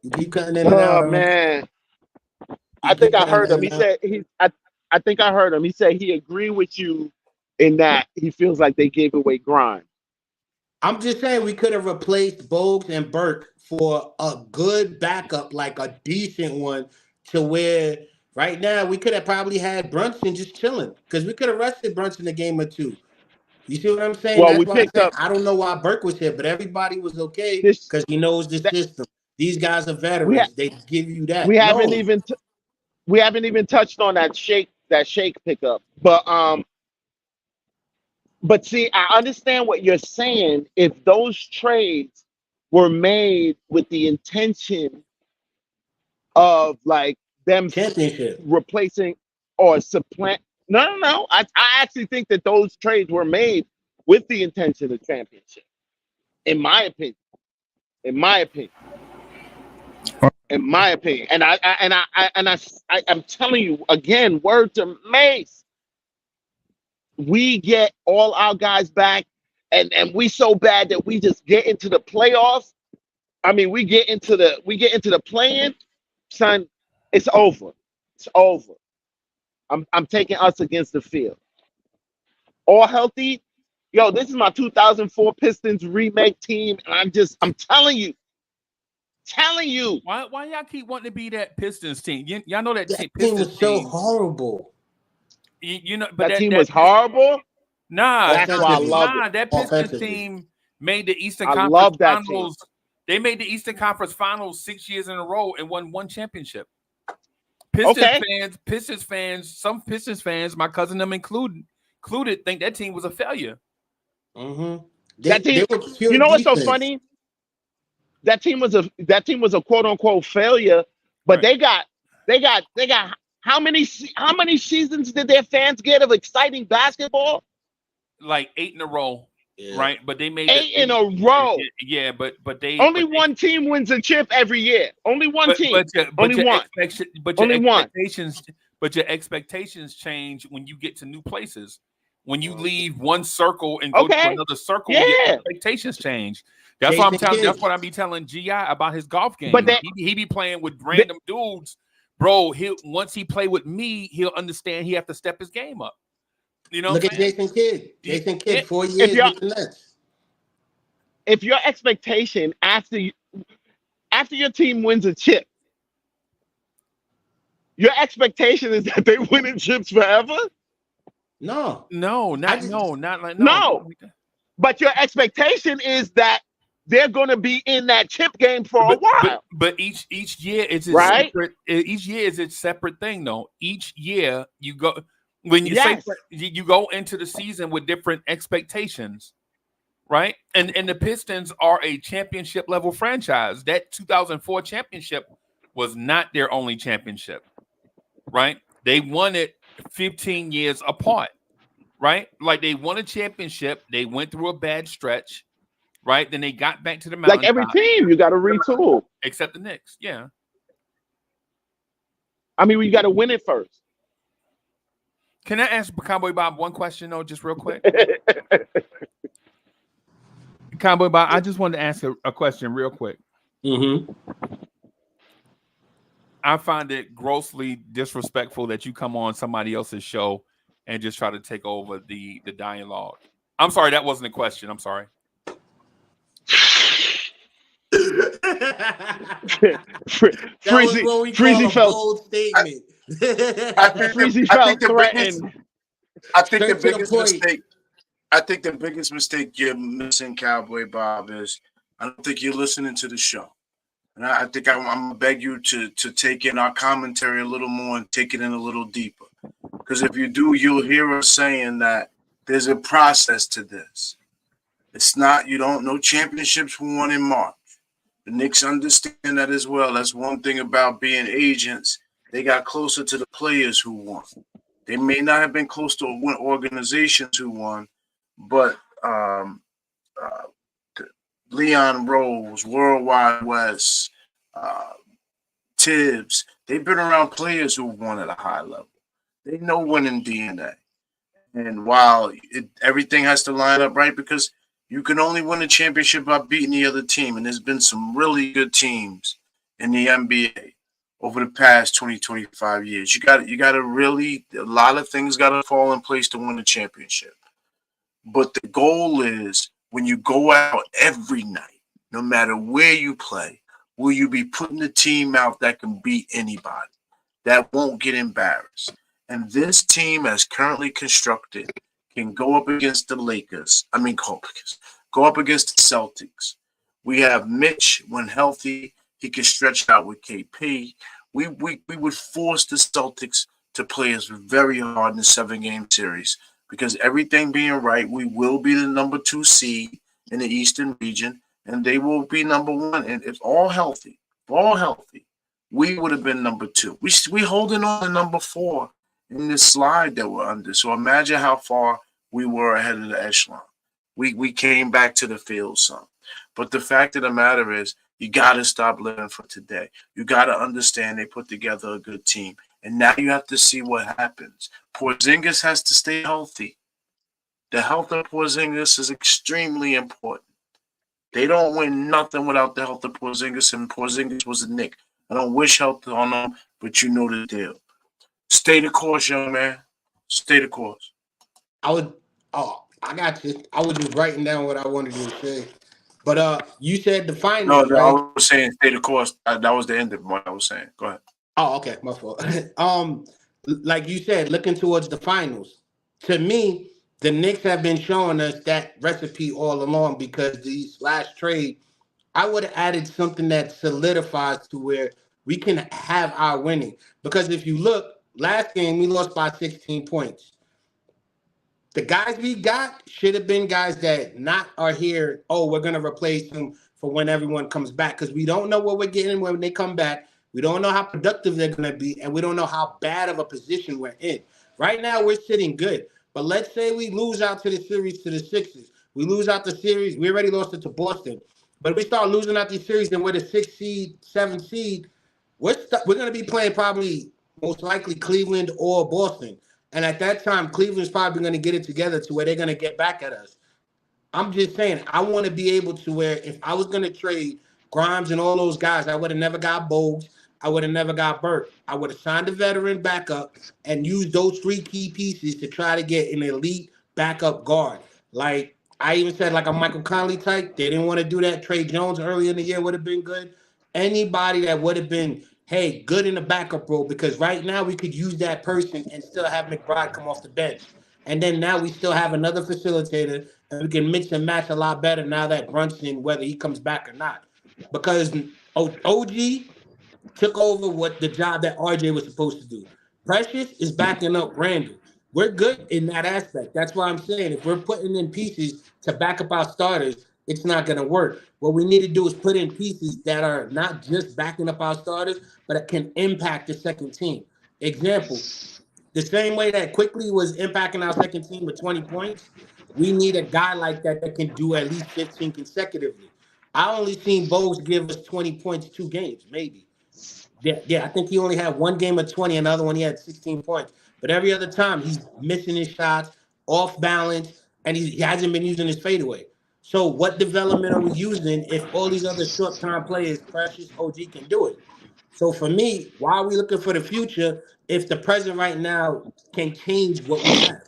You keep cutting in and out. Oh man. You I think keep I cutting heard in him. He and out. said I think I heard him. He said he agreed with you in that he feels like they gave away Grimes. I'm just saying we could have replaced Bogues and Burke for a good backup, like a decent one, to where right now we could have probably had Brunson just chilling because we could have rested Brunson a game or two. You see what I'm saying? Well, That's we why I'm picked saying up I don't know why Burke was here, but everybody was okay this. because he knows the system. These guys are veterans. They give you that. We haven't even touched on that shake pickup. But see, I understand what you're saying. If those trades were made with the intention of like them championship replacing or supplant, no. I actually think that those trades were made with the intention of championship. In my opinion. And I'm telling you again, word to Mace. We get all our guys back, and we so bad that we just get into the playoffs. I mean, we get into the play-in, son. It's over. I'm taking us against the field. All healthy. Yo, this is my 2004 Pistons remake team, and I'm telling you. Why y'all keep wanting to be that Pistons team? Y'all know that That team Pistons was so team. horrible. You know, but That team was horrible. Nah, That's why I love it. that Pistons team made the Eastern I Conference love that Finals. They made the Eastern Conference Finals 6 years in a row and won one championship. Pistons fans, some Pistons fans, my cousin them included, think that team was a failure. Mm-hmm. That team, you know what's so funny? That team was a quote unquote failure, but Right. they got how many seasons did their fans get of exciting basketball? Like 8 in a row, right? But they made 8 in a row. Yeah, but they only one team wins a chip every year. Only one team. Only one. But your expectations change when you get to new places. When you leave one circle and go to another circle, your expectations change. That's what I'm telling. That's what I be telling Gi about his golf game. But he be playing with random dudes, bro. Once he play with me, he'll understand he have to step his game up. You know, look at Jason Kidd. Jason Kidd, 4 years with the Nets. If your expectation after your team wins a chip, your expectation is that they winning chips forever? No. But your expectation is that they're going to be in that chip game for a while. But each year is its right. Separate, each year is its separate thing, though. Each year you go when you you go into the season with different expectations, right? And the Pistons are a championship level franchise. That 2004 championship was not their only championship, right? They won it 15 years apart, right? Like they won a championship, they went through a bad stretch, right? Then they got back to the mountain. Like every team, you got to retool. Except the Knicks, yeah. I mean, we got to win it first. Can I ask Cowboy Bob one question, though, just real quick? Cowboy Bob, I just wanted to ask a question real quick. Mm-hmm. I find it grossly disrespectful that you come on somebody else's show and just try to take over the dialogue. I'm sorry, that wasn't a question. I'm sorry. Freezy felt bold statement. Freezy felt threatened. I think the biggest mistake you're missing, Cowboy Bob, is I don't think you're listening to the show. And I think I'm gonna beg you to take in our commentary a little more and take it in a little deeper. Because if you do, you'll hear us saying that there's a process to this. It's not, you don't know championships were won in March. The Knicks understand that as well. That's one thing about being agents. They got closer to the players who won. They may not have been close to organizations who won, but Leon Rose, Worldwide West, Tibbs, they've been around players who won at a high level. They know winning DNA. And while everything has to line up right, because you can only win a championship by beating the other team. And there's been some really good teams in the NBA over the past 20, 25 years. You got to really, a lot of things got to fall in place to win a championship. But the goal is when you go out every night, no matter where you play, will you be putting the team out that can beat anybody, that won't get embarrassed? And this team, as currently constructed, can go up against the Lakers. Go up against the Celtics. We have Mitch when healthy. He can stretch out with KP. We would force the Celtics to play us very hard in the 7-game series because everything being right, we will be the number 2 seed in the Eastern region, and they will be number 1. And if all healthy, we would have been number 2. We holding on to number 4 in this slide that we're under. So imagine how far we were ahead of the echelon. We came back to the field some. But the fact of the matter is, you got to stop living for today. You got to understand they put together a good team. And now you have to see what happens. Porzingis has to stay healthy. The health of Porzingis is extremely important. They don't win nothing without the health of Porzingis, and Porzingis was a Knick. I don't wish health on them, but you know the deal. Stay the course, young man. Stay the course. I got you. I was just writing down what I wanted to say. But you said the finals, No, I right? was saying stay the course. That was the end of what I was saying. Go ahead. Oh, okay, my fault. Like you said, looking towards the finals. To me, the Knicks have been showing us that recipe all along because these last trade, I would have added something that solidifies to where we can have our winning. Because if you look, last game we lost by 16 points. The guys we got should have been guys that not are here. Oh, we're gonna replace them for when everyone comes back because we don't know what we're getting when they come back. We don't know how productive they're gonna be, and we don't know how bad of a position we're in. Right now, we're sitting good, but let's say we lose out to the series to the Sixers. We lose out the series. We already lost it to Boston, but if we start losing out these series, and we're the 6th seed, 7th seed. We're gonna be playing probably most likely Cleveland or Boston. And at that time, Cleveland's probably going to get it together to where they're going to get back at us. I'm just saying, I want to be able to where if I was going to trade Grimes and all those guys, I would have never got Bogues. I would have never got Burke. I would have signed a veteran backup and used those 3 key pieces to try to get an elite backup guard. Like I even said, like a Michael Conley type. They didn't want to do that. Trey Jones earlier in the year would have been good. Anybody that would have been good in the backup role because right now we could use that person and still have McBride come off the bench. And then now we still have another facilitator and we can mix and match a lot better now that Brunson, whether he comes back or not. Because OG took over what the job that RJ was supposed to do. Precious is backing up Randall. We're good in that aspect. That's why I'm saying if we're putting in pieces to back up our starters, it's not going to work. What we need to do is put in pieces that are not just backing up our starters, but it can impact the second team. Example, the same way that Quickly was impacting our second team with 20 points, we need a guy like that that can do at least 15 consecutively. I only seen Bogues give us 20 points 2 games, maybe. Yeah, I think he only had one game of 20, another one he had 16 points. But every other time he's missing his shots, off balance, and he hasn't been using his fadeaway. So what development are we using if all these other short-term players, Precious, OG, can do it? So for me, why are we looking for the future if the present right now can change what we have?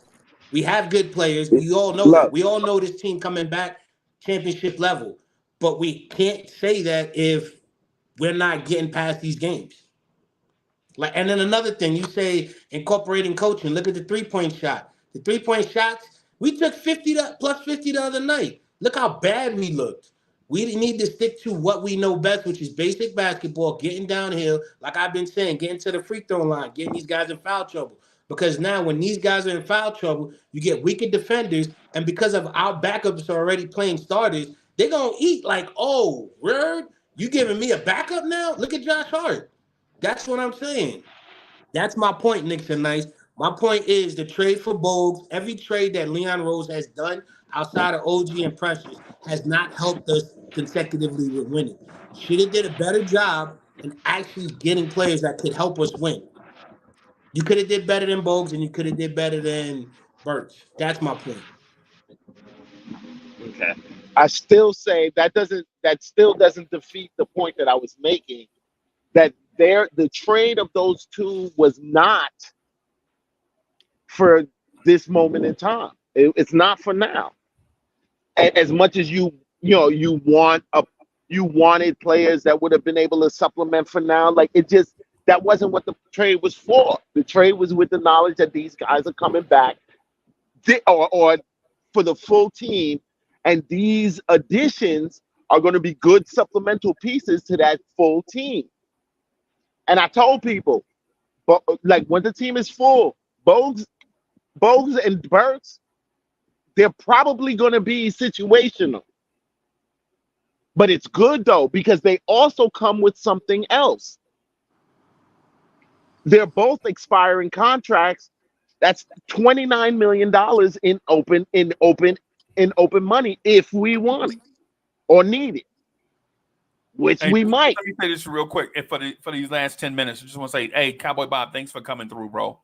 We have good players. We all know that. Look, We all know this team coming back championship level. But we can't say that if we're not getting past these games. Like, and then another thing, you say incorporating coaching. Look at the 3-point shot. The 3-point shots, we took 50 plus 50 the other night. Look how bad we looked. We need to stick to what we know best, which is basic basketball, getting downhill, like I've been saying, getting to the free throw line, getting these guys in foul trouble. Because now when these guys are in foul trouble, you get weaker defenders, and because of our backups are already playing starters, they're going to eat like, oh, word? You giving me a backup now? Look at Josh Hart. That's what I'm saying. That's my point, Knicks and Nice. My point is the trade for Bogues, every trade that Leon Rose has done outside of OG and Precious has not helped us consecutively with winning. Should have did a better job in actually getting players that could help us win. You could have did better than Bogues and you could have did better than Birch. That's my point. okay. I still say that still doesn't defeat the point that I was making that the trade of those two was not for this moment in time. It's not for now. As much as you wanted players that would have been able to supplement for now, like that wasn't what the trade was for. The trade was with the knowledge that these guys are coming back, or for the full team, and these additions are going to be good supplemental pieces to that full team. And I told people, but like when the team is full, Bogues and Burks, they're probably going to be situational. But it's good though, because they also come with something else. They're both expiring contracts. That's $29 million in open money if we want it or need it, which we might. Let me say this real quick. For these last 10 minutes, I just want to say, hey, Cowboy Bob, thanks for coming through, bro.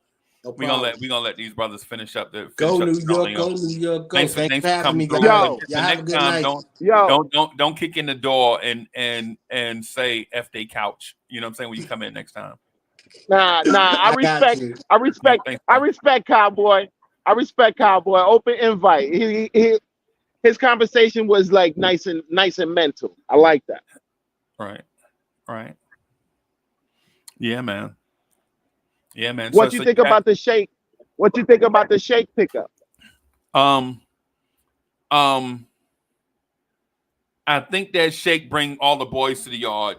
No We're gonna let these brothers finish up the Go New show, York, go New York, go. Thanks for having me. Guys. Yo, y'all have a good night. Don't kick in the door and say F they couch. You know what I'm saying when you come in next time. Nah. I got you. respect Cowboy. I respect Cowboy. Open invite. His conversation was like nice and mental. I like that. Right. Yeah, man. What you think about the Shake? What you think about the Shake pickup? Um, I think that Shake bring all the boys to the yard.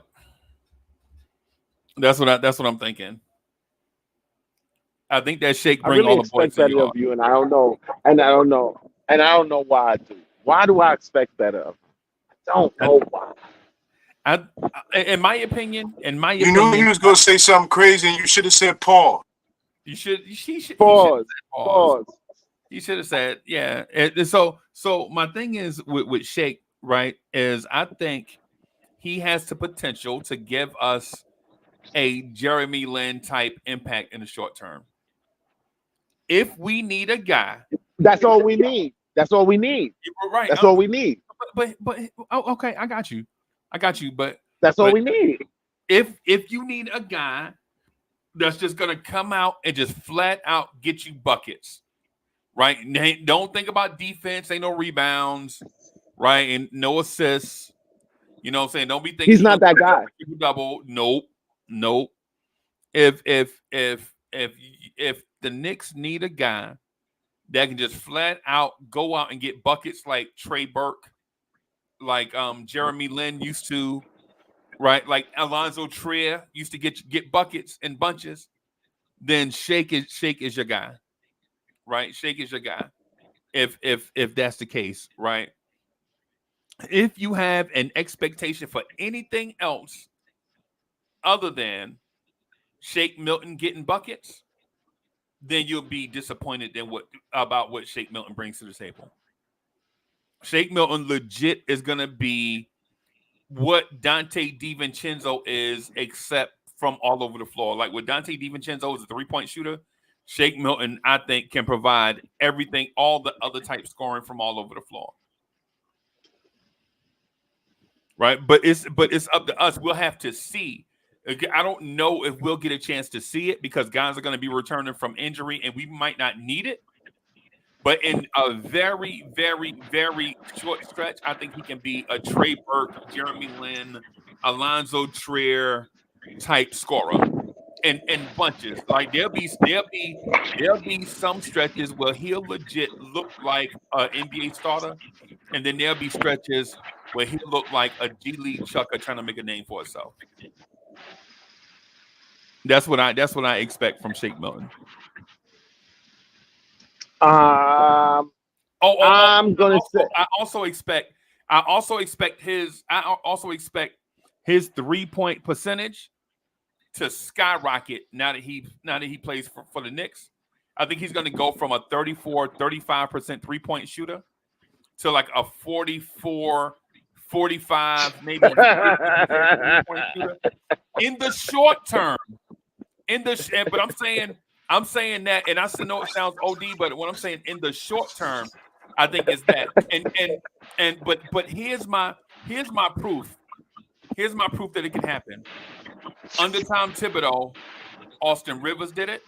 That's what I'm thinking. I think that Shake I bring really all the boys expect to the better yard. of you, and I don't know why I do. Why do I expect better of you? I don't know why. In my opinion, You knew you was gonna say something crazy, and you should have said Paul. he should have Pause. said pause. He should have said, yeah. So my thing is with Shake, right, is I think he has the potential to give us a Jeremy Lin type impact in the short term. If we need a guy, That's all we need. That's all we need. you're right. That's all we need. But okay, I got you. But That's all we need. If you need a guy that's just gonna come out and just flat out get you buckets, right? Don't think about defense, ain't no rebounds, right? And no assists. You know what I'm saying? Don't be thinking He's not that guy. Double. Nope. If the Knicks need a guy that can just flat out go out and get buckets like Trey Burke, like Jeremy Lin used to, right? Like Alonzo Trier used to get buckets in bunches, then Shake is your guy, right? Shake is your guy. If that's the case, right? If you have an expectation for anything else other than Shake Milton getting buckets, then you'll be disappointed about what Shake Milton brings to the table. Shake Milton legit is gonna be what Dante DiVincenzo is, except from all over the floor. Like what Dante DiVincenzo is a 3-point shooter, Shake Milton, I think, can provide everything, all the other type scoring from all over the floor. Right? But it's up to us. We'll have to see. I don't know if we'll get a chance to see it because guys are going to be returning from injury and we might not need it. But in a very, very, very short stretch, I think he can be a Trey Burke, Jeremy Lin, Alonzo Trier type scorer in bunches. Like there'll be some stretches where he'll legit look like an NBA starter, and then there'll be stretches where he'll look like a G League chucker trying to make a name for himself. That's what I expect from Shake Milton. I'm gonna say. I also expect his 3-point percentage to skyrocket now that he plays for the Knicks. I think he's going to go from a 35% 3-point shooter to like a 44, 45, maybe 3-point shooter in the short term. But I'm saying that, and I know it sounds OD, but what I'm saying in the short term, I think is that. But here's my proof. Here's my proof that it can happen. Under Tom Thibodeau, Austin Rivers did it.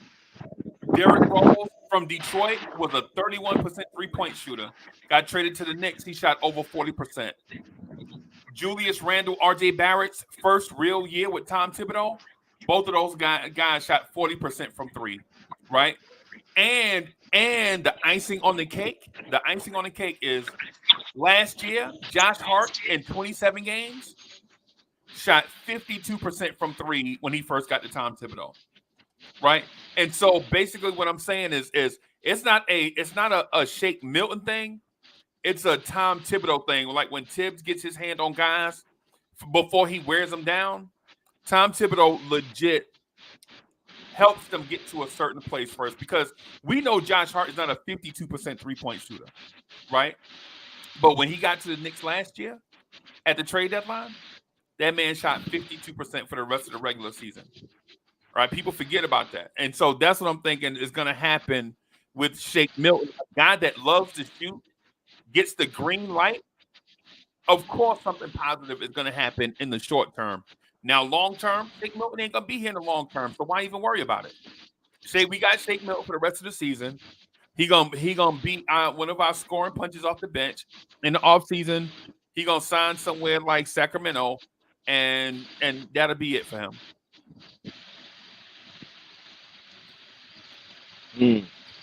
Derrick Rose from Detroit was a 31% 3-point shooter. Got traded to the Knicks. He shot over 40%. Julius Randle, RJ Barrett's first real year with Tom Thibodeau, both of those guys shot 40% from 3, right? And the icing on the cake is last year, Josh Hart in 27 games shot 52% from 3 when he first got to Tom Thibodeau, right? And so basically what I'm saying is it's not a Shake Milton thing. It's a Tom Thibodeau thing. Like when Tibbs gets his hand on guys before he wears them down, Tom Thibodeau legit helps them get to a certain place first because we know Josh Hart is not a 52% 3-point shooter, right? But when he got to the Knicks last year at the trade deadline, that man shot 52% for the rest of the regular season, right? People forget about that. And so that's what I'm thinking is going to happen with Shake Milton, a guy that loves to shoot, gets the green light. Of course, something positive is going to happen in the short term. Now, long term, Shake Milton ain't gonna be here in the long term, so why even worry about it? We got Shake Milton for the rest of the season. He gonna beat one of our scoring punches off the bench in the offseason. He gonna sign somewhere like Sacramento, and that'll be it for him.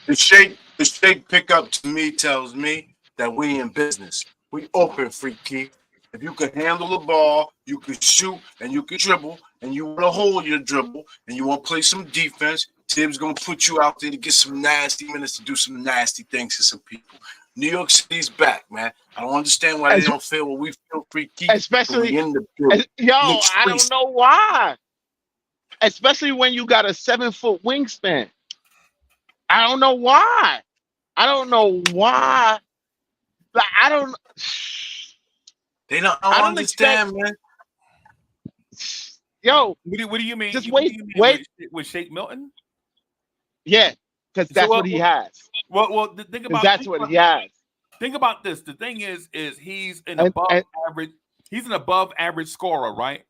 The Shake pickup to me tells me that we in business. We open, Freaky. If you can handle the ball, you can shoot, and you can dribble, and you want to hold your dribble, and you want to play some defense, Tim's going to put you out there to get some nasty minutes to do some nasty things to some people. New York City's back, man. I don't understand why they don't feel what we feel, Freaky. Especially, in the building. I don't know why. Especially when you got a 7-foot wingspan. I don't know why. Like, They don't understand, man. Yo, what do you mean? Just wait with Shake Milton? Yeah, because that's what he has. Well, think about that's what he has. Think about this. The thing is he's an above average. He's an above average scorer, right?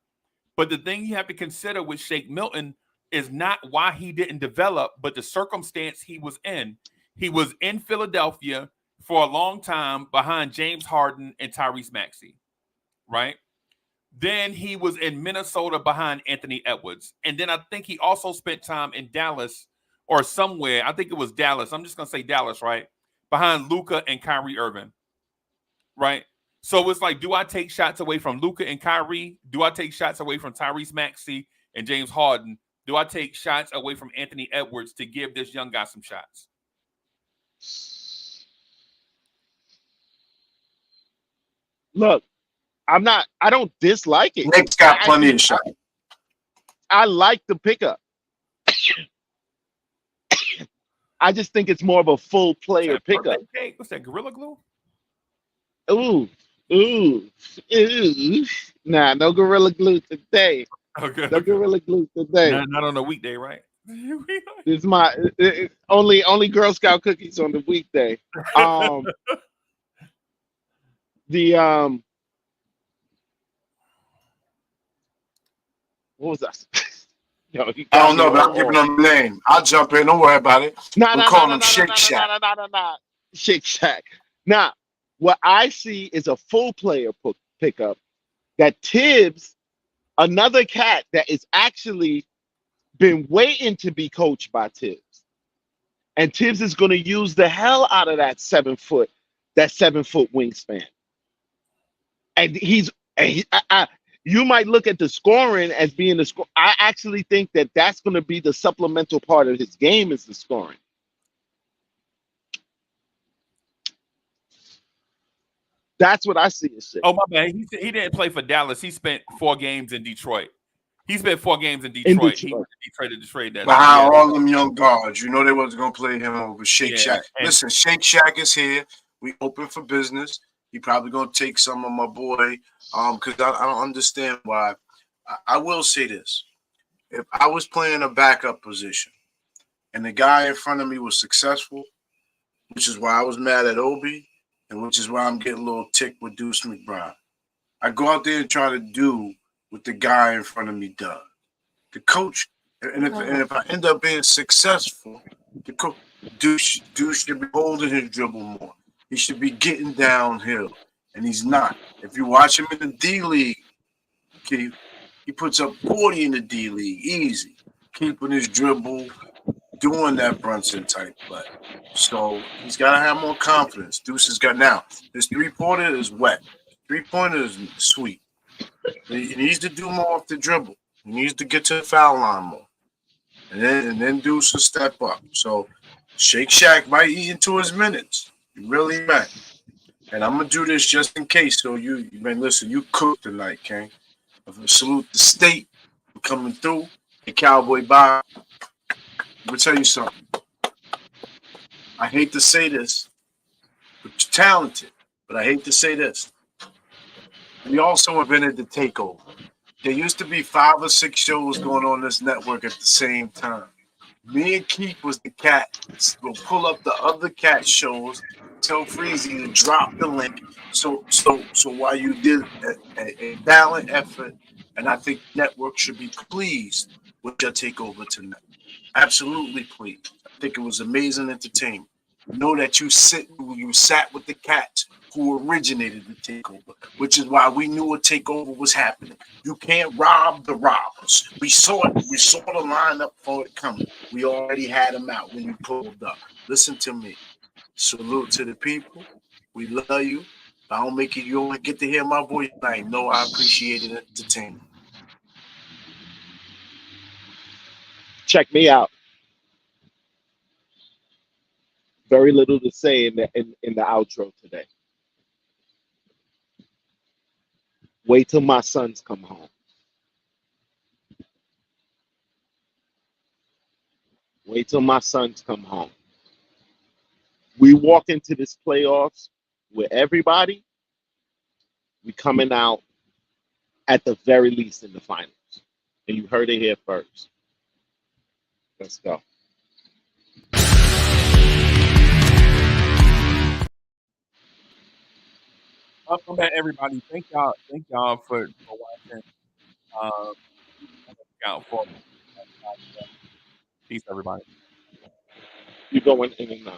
But the thing you have to consider with Shake Milton is not why he didn't develop, but the circumstance he was in. He was in Philadelphia for a long time behind James Harden and Tyrese Maxey, right? Then he was in Minnesota behind Anthony Edwards. And then I think he also spent time in Dallas or somewhere. I think it was Dallas. I'm just going to say Dallas, right? Behind Luka and Kyrie Irving, right? So it's like, do I take shots away from Luka and Kyrie? Do I take shots away from Tyrese Maxey and James Harden? Do I take shots away from Anthony Edwards to give this young guy some shots? Look, I don't dislike it. Nick's got plenty of shots. I like the pickup. I just think it's more of a full player pickup. What's that, Gorilla Glue? Ooh. Nah, no Gorilla Glue today. Okay. No Gorilla Glue today. Not on a weekday, right? It's my only Girl Scout cookies on the weekday. What was that? Yo, I don't know, but I'm giving them a name. I'll jump in. Don't worry about it. We're calling him Shake Shack. Shake Shack. Now, what I see is a full player pickup that Tibbs, another cat that is actually been waiting to be coached by Tibbs. And Tibbs is going to use the hell out of that 7-foot wingspan. And you might look at the scoring as being the score. I actually think that that's going to be the supplemental part of his game is the scoring. That's what I see as shit. Oh, my bad. He didn't play for Dallas. He spent 4 games in Detroit. He spent 4 games in Detroit. He went to Detroit that behind all them young guards. You know they wasn't going to play him over Shake Shack. Listen, Shake Shack is here. We open for business. He probably going to take some of my boy because I don't understand why. I will say this. If I was playing a backup position and the guy in front of me was successful, which is why I was mad at Obi and which is why I'm getting a little ticked with Deuce McBride, I go out there and try to do what the guy in front of me does. The coach, and if I end up being successful, the coach, Deuce should be holding his dribble more. He should be getting downhill, and he's not. If you watch him in the D League, Keith, he puts up 40 in the D League, easy, keeping his dribble, doing that Brunson type play. So he's got to have more confidence. Deuce has got now. His 3-pointer is wet. 3-pointer is sweet. He needs to do more off the dribble. He needs to get to the foul line more, and then Deuce will step up. So Shake Shack might eat into his minutes. You really might. And I'm gonna do this just in case. So you man, listen. You cooked tonight, King. Salute the state for coming through. The Cowboy Bob. I'm gonna tell you something. I hate to say this, but you're talented. But I hate to say this. We also invented the takeover. There used to be 5 or 6 shows going on this network at the same time. Me and Keith was the cat. We'll pull up the other cat shows, tell Freezy to drop the link. So while you did a valiant effort And I think network should be pleased with your takeover tonight. Absolutely pleased. I think it was amazing entertainment. Know that you sat with the cats who originated the takeover, which is why we knew a takeover was happening. You can't rob the robbers. We saw it. We saw the lineup for it coming. We already had them out when you pulled up. Listen to me. Salute to the people. We love you. If I don't make it, you don't get to hear my voice tonight. No, I appreciated entertainment. Check me out. Very little to say in the outro today. Wait till my sons come home. Wait till my sons come home. We walk into this playoffs with everybody. We coming out at the very least in the finals. And you heard it here first. Let's go. Welcome back, everybody. Thank y'all for watching. Look out for peace, everybody. You going in and out.